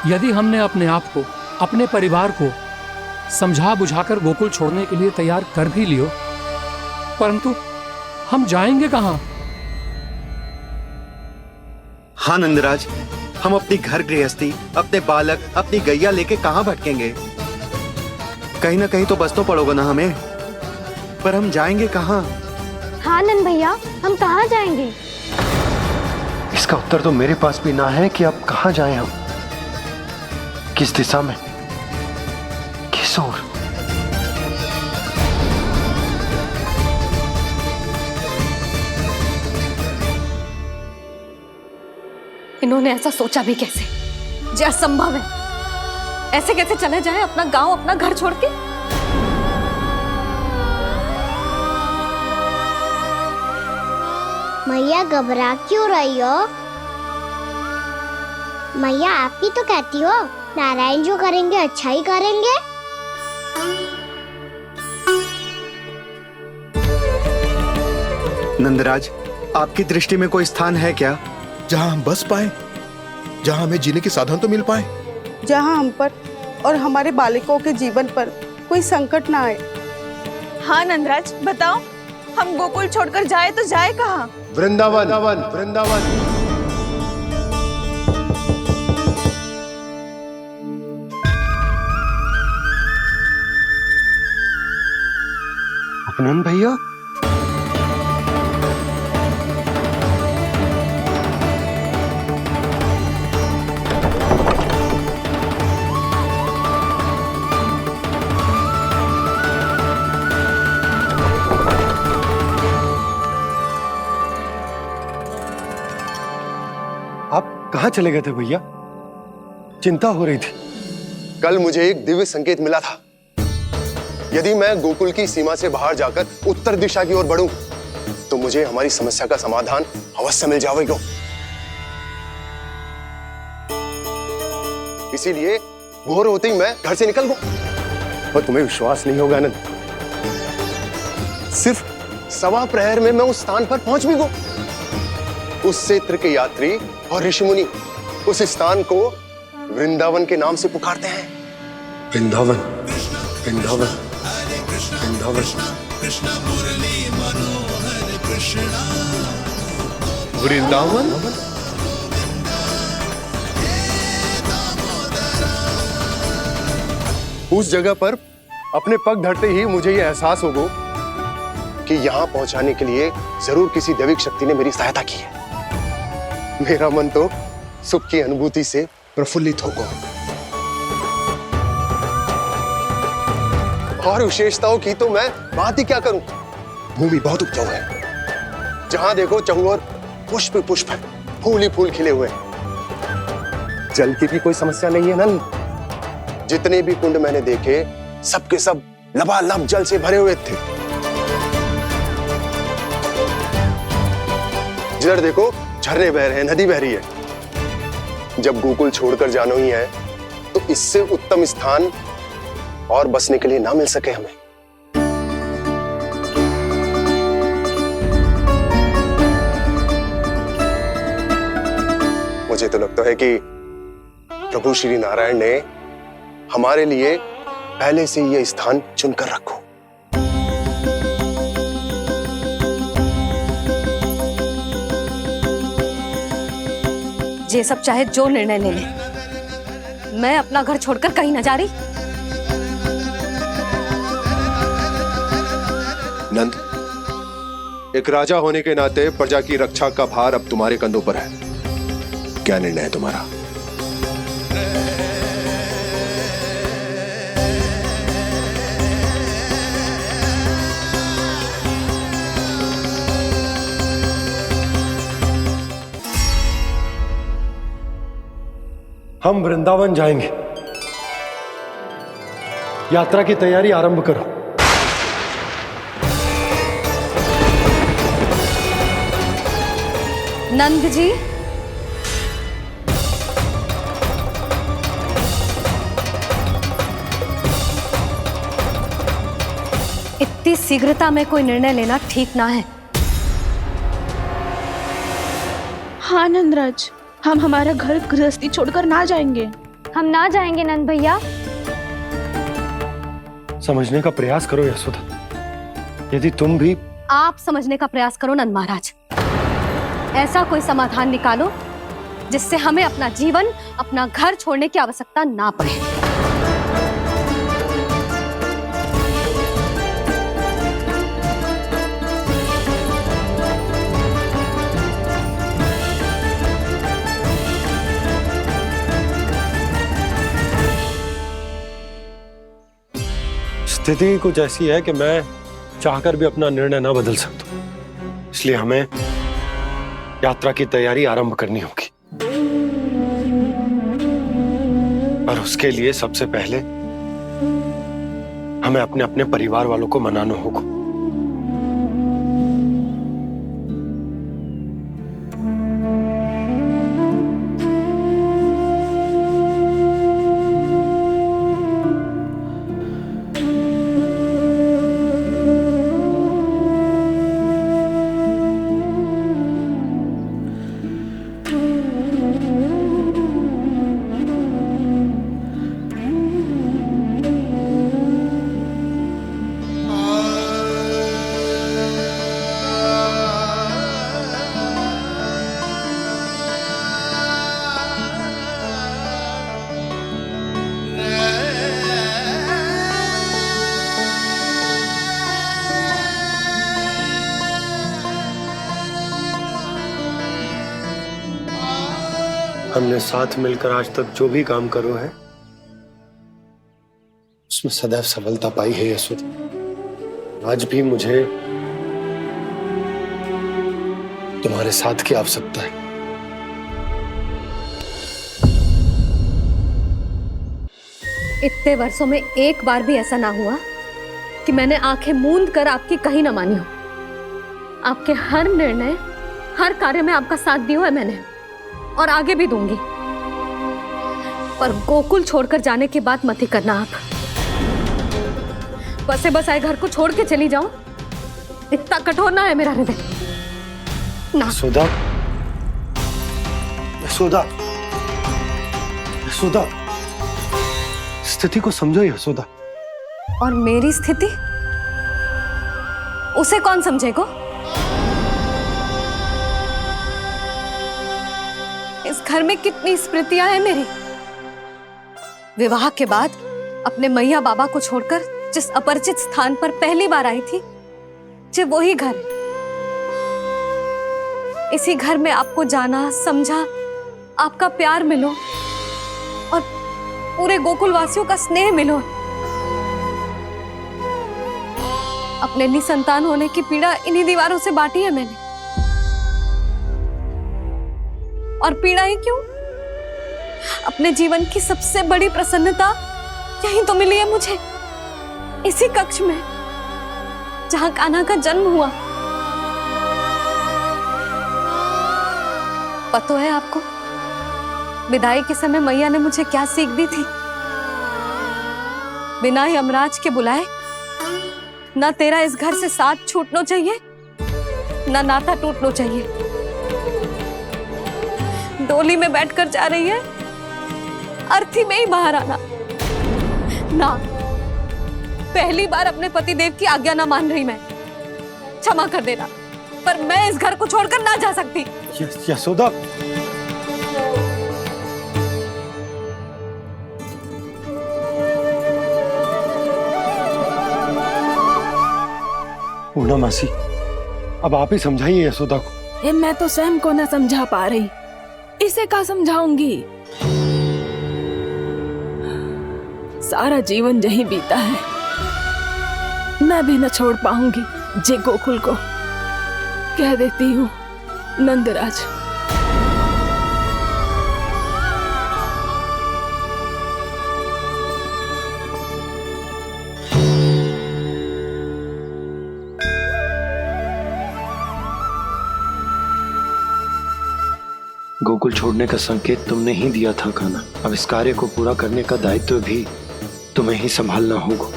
[SPEAKER 19] यदि हमने अपने आप को, अपने परिवार को समझा बुझाकर गोकुल छोड़ने के लिए तैयार कर भी लियो, परंतु हम जाएंगे कहां?
[SPEAKER 14] हाँ नंदराज, हम अपनी घर गृहस्थी, अपने बालक, अपनी गैया लेके कहां भटकेंगे? कहीं ना कहीं तो बस तो पड़ोगे ना हमें, पर हम जाएंगे कहां?
[SPEAKER 15] हाँ नंद भैया, हम कहाँ जाएंगे?
[SPEAKER 5] इसका उत्तर तो मेरे पास भी ना है कि अब कहां जाएं हम, किस दिशा में, किस ओर।
[SPEAKER 4] इन्होंने ऐसा सोचा भी कैसे? जो असंभव है। ऐसे कैसे चले जाएं अपना गांव, अपना घर छोड़ के?
[SPEAKER 3] मैया घबरा क्यों रही हो? मैया आप ही तो कहती हो नारायण जो करेंगे अच्छा ही करेंगे।
[SPEAKER 14] नंदराज, आपकी दृष्टि में कोई स्थान है क्या
[SPEAKER 20] जहां हम बस पाए, जहां हमें जीने के साधन तो मिल पाए,
[SPEAKER 10] जहाँ हम पर और हमारे बालकों के जीवन पर कोई संकट ना आए। हाँ नंदराज, बताओ, हम गोकुल छोड़कर जाए तो जाए कहाँ?
[SPEAKER 7] वृंदावन। वृंदावन।
[SPEAKER 5] उपनंद भैया, कहां चले गए थे भैया? चिंता हो रही थी।
[SPEAKER 7] कल मुझे एक दिव्य संकेत मिला था। यदि मैं गोकुल की सीमा से बाहर जाकर उत्तर दिशा की ओर बढ़ूं, तो मुझे हमारी समस्या का समाधान अवश्य मिल जाएगा। इसीलिए भोर होते ही मैं घर से निकल गया। और तुम्हें विश्वास नहीं होगा आनंद, सिर्फ सवा प्रहर में मैं उस स्थान पर पहुंच भी गया। उस क्षेत्र के यात्री और ऋषि मुनि उस स्थान को वृंदावन के नाम से पुकारते हैं।
[SPEAKER 5] वृंदावन, वृंदावन, वृंदावन।
[SPEAKER 20] वृंदावन।
[SPEAKER 7] उस जगह पर अपने पग धरते ही मुझे यह एहसास होगा कि यहां पहुंचाने के लिए जरूर किसी दैविक शक्ति ने मेरी सहायता की है। मेरा मन तो सुख की अनुभूति से प्रफुल्लित होगा। और विशेषताओं की तो मैं बात ही क्या करूं। भूमि बहुत उपजाऊ है, जहां देखो चहुओर पुष्प पुष्प है, फूल ही फूल खिले हुए हैं। जल की भी कोई समस्या नहीं है नंद। जितने भी कुंड मैंने देखे सबके सब लबालब जल से भरे हुए थे। जिधर देखो झरने बह रहे हैं, नदी बह रही है। जब गोकुल छोड़कर जाना ही है तो इससे उत्तम स्थान और बसने के लिए ना मिल सके हमें। मुझे तो लगता है कि प्रभु श्री नारायण ने हमारे लिए पहले से यह स्थान चुनकर रखो।
[SPEAKER 4] ये सब चाहे जो निर्णय ले ले, मैं अपना घर छोड़कर कहीं न जा रही।
[SPEAKER 7] नंद, एक राजा होने के नाते प्रजा की रक्षा का भार अब तुम्हारे कंधों पर है। क्या निर्णय है तुम्हारा?
[SPEAKER 5] हम वृंदावन जाएंगे। यात्रा की तैयारी आरंभ करो।
[SPEAKER 4] नंद जी, इतनी शीघ्रता में कोई निर्णय लेना ठीक ना है।
[SPEAKER 9] हाँ नंदराज, हम हमारा घर गृहस्थी छोड़कर ना जाएंगे।
[SPEAKER 15] हम ना जाएंगे नंद भैया।
[SPEAKER 5] समझने का प्रयास करो यशोदा। यदि तुम भी
[SPEAKER 4] आप समझने का प्रयास करो नंद महाराज। ऐसा कोई समाधान निकालो जिससे हमें अपना जीवन, अपना घर छोड़ने की आवश्यकता ना पड़े।
[SPEAKER 5] स्थिति कुछ ऐसी है कि मैं चाहकर भी अपना निर्णय न बदल सकता, इसलिए हमें यात्रा की तैयारी आरंभ करनी होगी। और उसके लिए सबसे पहले हमें अपने अपने परिवार वालों को मनाना होगा। हमने साथ मिलकर आज तक जो भी काम करो है उसमें सदैव सफलता पाई है यशोदा। आज भी मुझे तुम्हारे साथ की आवश्यकता है।
[SPEAKER 4] इतने वर्षों में एक बार भी ऐसा ना हुआ कि मैंने आंखें मूंद कर आपकी कहीं ना मानी हो। आपके हर निर्णय, हर कार्य में आपका साथ दिया है मैंने, और आगे भी दूंगी। पर गोकुल छोड़कर जाने की बात मत ही करना आप। बसे बसाए घर को छोड़ के चली जाओ, इतना कठोर ना है मेरा हृदय ना।
[SPEAKER 5] यशोदा, यशोदा, यशोदा, स्थिति को समझो यशोदा।
[SPEAKER 4] और मेरी स्थिति उसे कौन समझेगा? इस घर में कितनी स्मृतियां हैं मेरी। विवाह के बाद अपने मैया बाबा को छोड़कर जिस अपरिचित स्थान पर पहली बार आई थी, जो वही घर है। इसी घर में आपको जाना, समझा, आपका प्यार मिलो और पूरे गोकुल वासियों का स्नेह मिलो। अपने निसंतान होने की पीड़ा इन्हीं दीवारों से बांटी है मैंने। और पीड़ा ही क्यों? अपने जीवन की सबसे बड़ी प्रसन्नता यहीं तो मिली है मुझे, इसी कक्ष में जहां कान्हा का जन्म हुआ। पता है आपको विदाई के समय मैया ने मुझे क्या सीख दी थी? बिना यमराज के बुलाए ना तेरा इस घर से साथ छूटना चाहिए, ना नाता टूटना चाहिए। डोली में बैठकर जा रही है, अर्थी में ही बाहर आना ना। पहली बार अपने पति देव की आज्ञा ना मान रही मैं, क्षमा कर देना, पर मैं इस घर को छोड़कर ना जा सकती।
[SPEAKER 5] यशोदा, पूर्णा मासी, अब आप ही समझाइए यशोदा को।
[SPEAKER 6] ये मैं तो स्वयं को न समझा पा रही, इसे क्या समझाऊंगी? सारा जीवन यही बीता है, मैं भी न छोड़ पाऊंगी। जे गोकुल को कह देती हूँ नंदराज।
[SPEAKER 5] गोकुल छोड़ने का संकेत तुमने ही दिया था कान्हा। अब इस कार्य को पूरा करने का दायित्व भी तुम्हें ही संभालना होगा।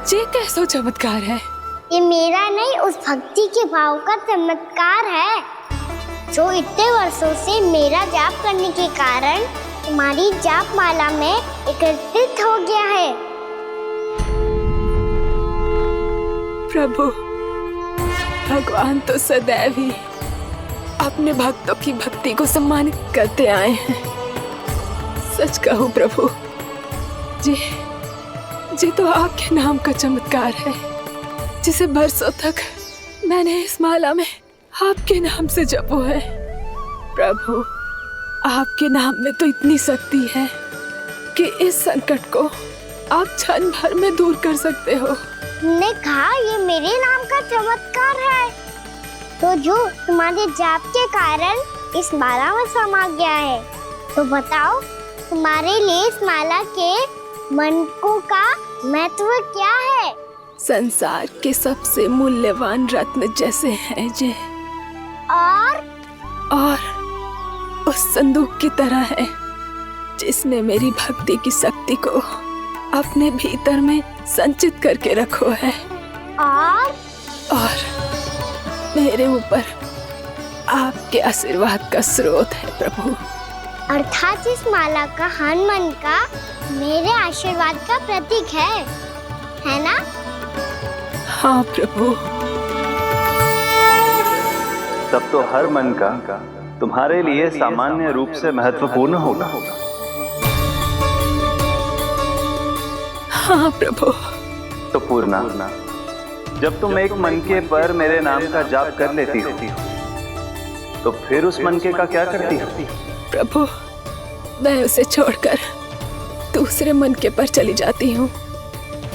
[SPEAKER 6] ये कैसा चमत्कार है?
[SPEAKER 3] ये मेरा नहीं, उस भक्ति के भाव का चमत्कार है जो इतने वर्षों से मेरा जाप करने के कारण तुम्हारी जाप माला में एकत्रित हो गया है।
[SPEAKER 6] प्रभु, भगवान तो सदैव ही अपने भक्तों की भक्ति को सम्मानित करते आए हैं। सच कहूँ प्रभु, जी तो आपके नाम का चमत्कार है, जिसे बरसों तक मैंने इस माला में आपके नाम से जपो है। प्रभु, आपके नाम में तो इतनी शक्ति है कि इस संकट को आप क्षण भर में दूर कर सकते हो।
[SPEAKER 3] तुमने कहा ये मेरे नाम का चमत्कार है, तो जो तुम्हारे जाप के कारण इस माला में समा गया है, तो बताओ तुम्हारे लिए इस माला के मनकों का महत्व क्या है?
[SPEAKER 6] संसार के सबसे मूल्यवान रत्न जैसे हैं जे, और उस संदूक की तरह है जिसने मेरी भक्ति की शक्ति को अपने भीतर में संचित करके रखो है, और मेरे ऊपर आपके आशीर्वाद का स्रोत है प्रभु।
[SPEAKER 3] अर्थात इस माला का हनुमान का मेरे आशीर्वाद का प्रतीक है ना?
[SPEAKER 6] हाँ प्रभु।
[SPEAKER 1] तब तो हर मन का तुम्हारे लिए सामान्य रूप से महत्वपूर्ण होगा।
[SPEAKER 6] हाँ प्रभु।
[SPEAKER 1] तो पूर्णा, जब तुम एक मनके पर मेरे नाम का जाप कर लेती हो, तो फिर उस मनके का क्या करती हो?
[SPEAKER 6] प्रभु, मैं उसे छोड़कर दूसरे मनके पर चली जाती हूँ।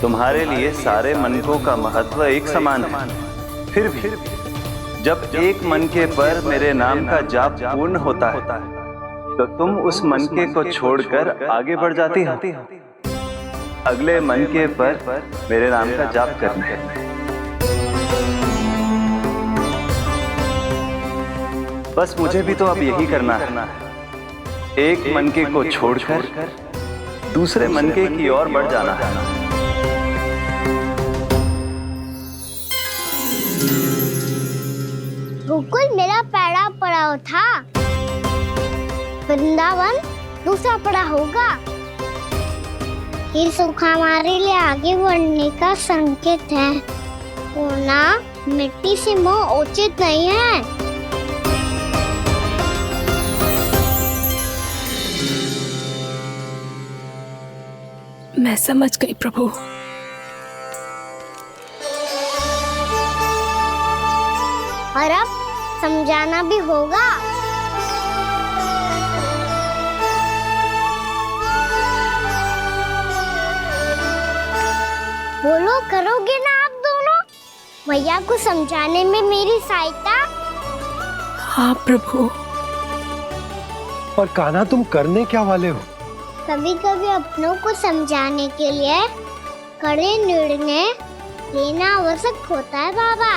[SPEAKER 1] तुम्हारे लिए सारे मनकों का महत्व एक समान है, फिर भी जब एक मनके पर मेरे नाम का जाप पूर्ण होता है, तो तुम उस मनके को छोड़कर आगे बढ़ जाती हो अगले मनके पर मेरे नाम का जाप करने। बस मुझे भी तो अब यही करना है, एक मनके को छोड़कर दूसरे मनके की ओर बढ़ जाना है।
[SPEAKER 3] गोकुल मेरा पहला पड़ाव था, वृंदावन दूसरा पड़ा होगा। ये सुख हमारे लिए आगे बढ़ने का संकेत है। सोना मिट्टी से मोह उचित नहीं है।
[SPEAKER 6] मैं समझ गई प्रभु।
[SPEAKER 3] और अब समझाना भी होगा। बोलो, करोगे ना आप दोनों? मैया को समझाने में मेरी सहायता।
[SPEAKER 6] हाँ प्रभु।
[SPEAKER 5] और कान्हा, तुम करने क्या वाले हो?
[SPEAKER 3] कभी कभी अपनों को समझाने के लिए कड़े निर्णय लेना आवश्यक होता है बाबा।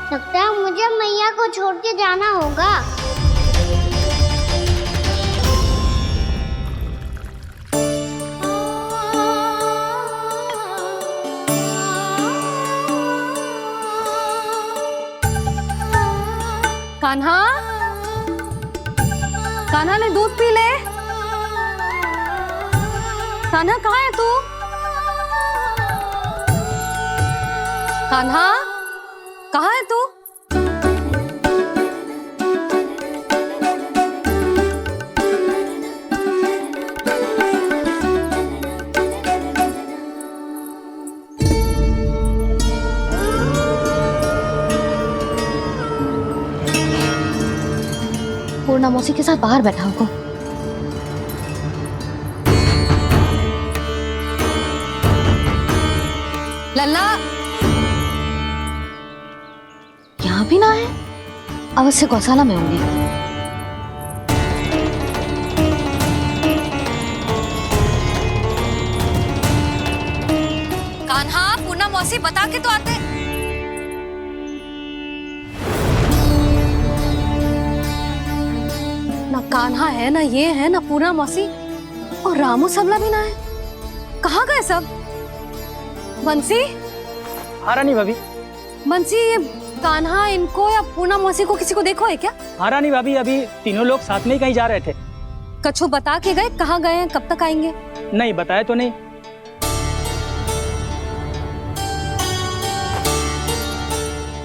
[SPEAKER 3] लगता है मुझे मैया को छोड़ के जाना होगा।
[SPEAKER 4] कान्हा, कान्हा ने दूध पी ले। कान्हा कहाँ है तू? कान्हा कहाँ है तू? पूर्णा मौसी के साथ बाहर बैठा होगा। लल्ला यहाँ भी ना है, अवश्य गौशाला में होंगे। कान्हा, पूर्णा मौसी बता के तो आते। ना कान्हा है, ना ये है, ना पूर्णा मौसी, और रामू सबला भी ना है। कहाँ गए सब? बंसी?
[SPEAKER 2] हाँ रानी भाभी।
[SPEAKER 4] बंसी, ये कान्हा इनको या पूर्णा मौसी को किसी को देखो है क्या?
[SPEAKER 2] हाँ रानी भाभी, अभी तीनों लोग साथ में ही कहीं जा रहे थे।
[SPEAKER 4] कछु बता के गए कहाँ गए हैं, कब तक आएंगे?
[SPEAKER 2] नहीं बताया तो नहीं।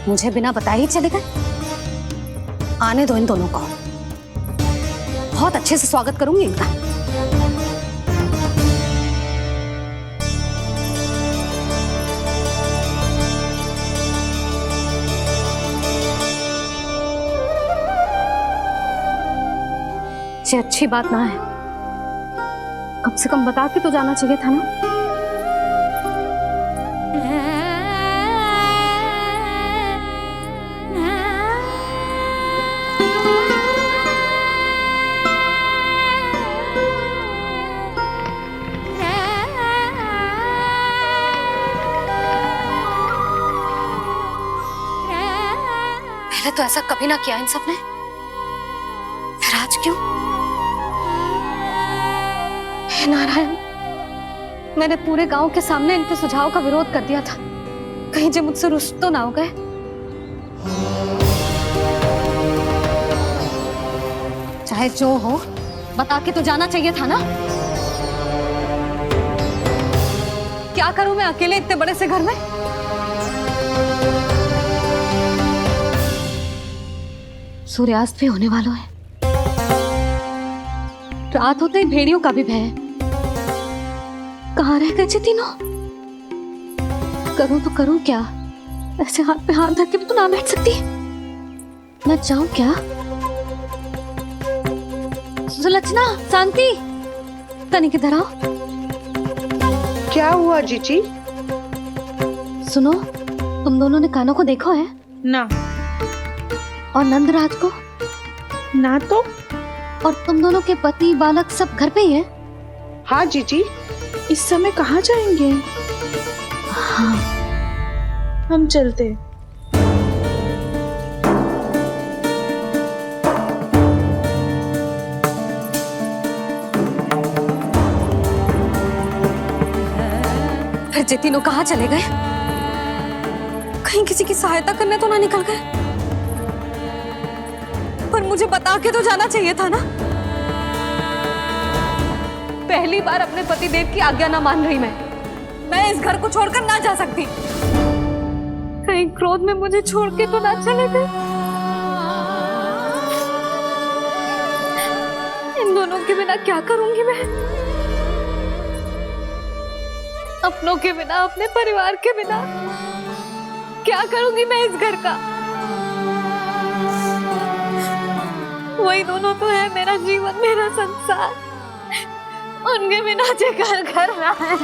[SPEAKER 4] मुझे बिना बताए ही चले गए। आने दो इन दोनों को, बहुत अच्छे से स्वागत करूंगी इनका। ये अच्छी बात ना है, कम से कम बता के तो जाना चाहिए था ना। पहले तो ऐसा कभी ना किया इन सब ने, फिर आज क्यों? हे नारायण, मैंने पूरे गांव के सामने इनके सुझाव का विरोध कर दिया था, कहीं जे मुझसे रुष्ट तो ना हो गए। चाहे जो हो, बता के तो जाना चाहिए था ना। क्या करूं मैं अकेले इतने बड़े से घर में? सूर्यास्त भी होने वाला है, रात होते ही भेड़ियों का भी भय है। कहाँ रह गए थे तीनों? करूं तो करूं क्या? ऐसे हाथ पे हाथ धर के तो ना बैठ सकती। मैं जाऊं क्या? सुलक्षणा, शांति, तनिक इधर आओ।
[SPEAKER 10] क्या हुआ जीजी?
[SPEAKER 4] सुनो, तुम दोनों ने कान्हा को देखा है?
[SPEAKER 10] ना।
[SPEAKER 4] और नंदराज को?
[SPEAKER 10] ना तो।
[SPEAKER 4] और तुम दोनों के पति बालक सब घर पे ही हैं?
[SPEAKER 10] हाँ जीजी, इस समय कहाँ जाएंगे?
[SPEAKER 4] हाँ,
[SPEAKER 10] हम चलते।
[SPEAKER 4] फिर जे तीनों कहाँ चले गए? कहीं किसी की सहायता करने तो ना निकल गए? पर मुझे बता के तो जाना चाहिए था ना। पहली बार अपने पतिदेव की आज्ञा ना मान रही मैं इस घर को छोड़कर ना जा सकती। कहीं क्रोध में मुझे छोड़ के तो ना चले गए। इन दोनों के बिना क्या करूंगी मैं? अपनों के बिना, अपने परिवार के बिना क्या करूंगी मैं इस घर का? वही दोनों तो है मेरा जीवन, मेरा संसार। उनके बिना जे घर घर रहा है।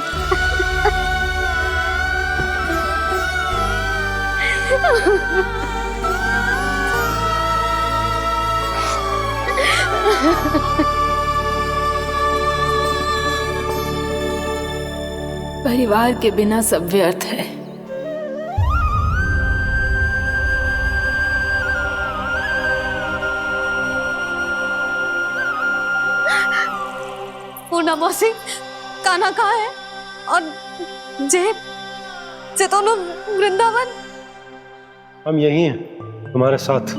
[SPEAKER 6] परिवार के बिना सब व्यर्थ है।
[SPEAKER 4] पूना मौसी, कान्हा कहाँ है? और जे दोनों वृंदावन?
[SPEAKER 5] हम यही हैं तुम्हारे साथ।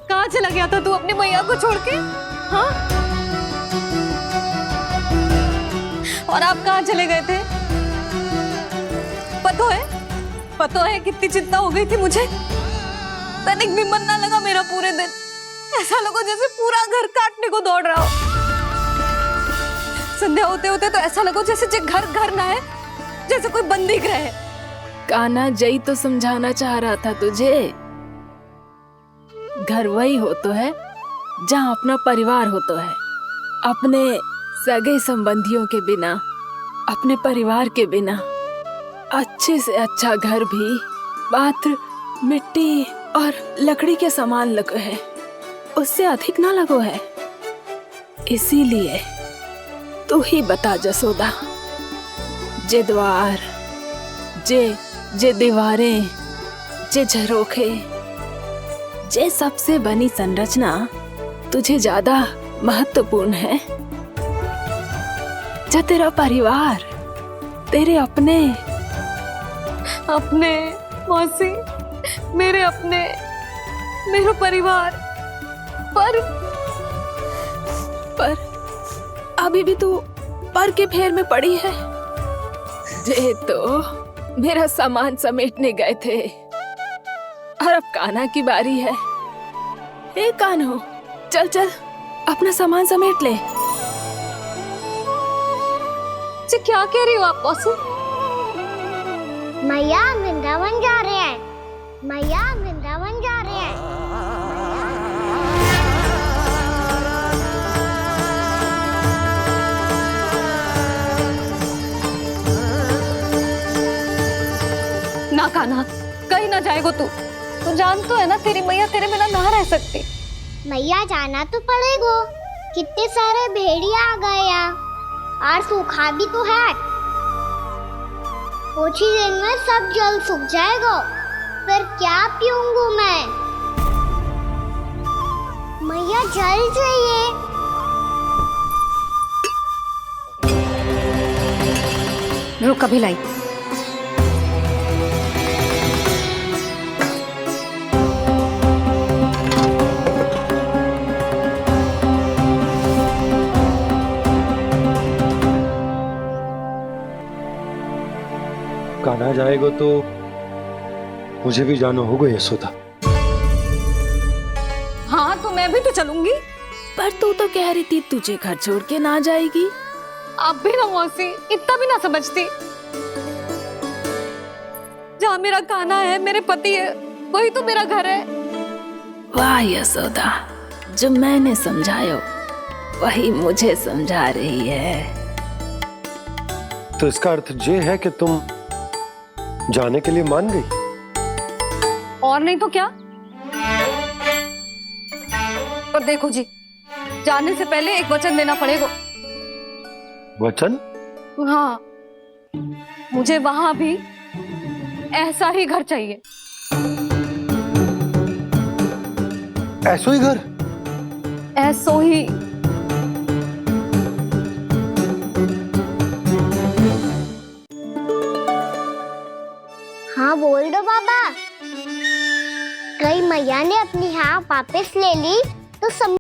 [SPEAKER 4] कहाँ चला गया था तू अपनी मैया को छोड़ के? हाँ? और आप कहाँ चले गए थे? पता है कितनी चिंता हो गई थी मुझे। तनिक भी मन ना लगा मेरा पूरे दिन। ऐसा लगा जैसे पूरा घर काटने को दौड़ रहा हो। संध्या होते होते तो ऐसा लगा जैसे घर घर ना है, जैसे कोई बंदी गृह है।
[SPEAKER 6] कान्हा जई तो समझाना चाह रहा था तुझे। घर वही हो तो है जहाँ अपना परिवार हो तो है। अपने सगे संबंधियों के बिना, अपने परिवार के बिना अच्छे से अच्छा घर भी मात्र मिट्टी और लकड़ी के समान लगो है, उससे अधिक ना लगो है। इसीलिए तू ही बता जसोदा, जे द्वार, जे दीवारें, जे झरोखे, जे सबसे बनी संरचना तुझे ज्यादा महत्वपूर्ण है? जो तेरा परिवार, तेरे अपने
[SPEAKER 4] मौसी, मेरा परिवार। पर अभी भी तू पर के फेर में पड़ी है।
[SPEAKER 6] जे तो मेरा सामान समेटने गए थे और अब कान्हा की बारी है। हे कान्हो, चल चल अपना सामान समेट ले।
[SPEAKER 4] क्या कह रही हो आप मौसी?
[SPEAKER 3] मैया वृंदावन जा रहे हैं। मैया वृंदावन जा रहे हैं।
[SPEAKER 4] ना कान्हा, कहीं ना जाएगो तू। तू जान तो है ना तेरी मैया तेरे बिना ना रह सकती।
[SPEAKER 3] मैया जाना तो पड़ेगा। कितने सारे भेड़िया आ गए यहाँ और सूखा भी तो है। कुछ ही दिन में सब जल सूख जाएगा, फिर क्या पीऊंगा मैं? मैया जल चाहिए।
[SPEAKER 4] रुक, अभी लाई।
[SPEAKER 5] कान्हा जाएगा तो मुझे भी जाना होगा यशोदा।
[SPEAKER 4] हाँ तो मैं भी तो चलूंगी।
[SPEAKER 6] पर तू तो कह रही थी तुझे घर छोड़ के ना जाएगी।
[SPEAKER 4] आप भी ना मौसी, इतना भी ना समझती। जहाँ मेरा कान्हा है, मेरे पति है, वही तो मेरा घर है।
[SPEAKER 6] वाह यशोदा, जो मैंने समझायो वही मुझे समझा रही है।
[SPEAKER 5] तो इसका अर्थ ये है कि तुम जाने के लिए मान गई?
[SPEAKER 4] और नहीं तो क्या। पर देखो जी, जाने से पहले एक वचन देना पड़ेगा।
[SPEAKER 5] वचन?
[SPEAKER 4] हाँ, मुझे वहां भी ऐसा ही घर चाहिए।
[SPEAKER 5] ऐसो ही घर?
[SPEAKER 4] ऐसो ही।
[SPEAKER 3] हाँ बोल दो बाबा। कहीं मैया ने अपनी हाँ वापस ले ली तो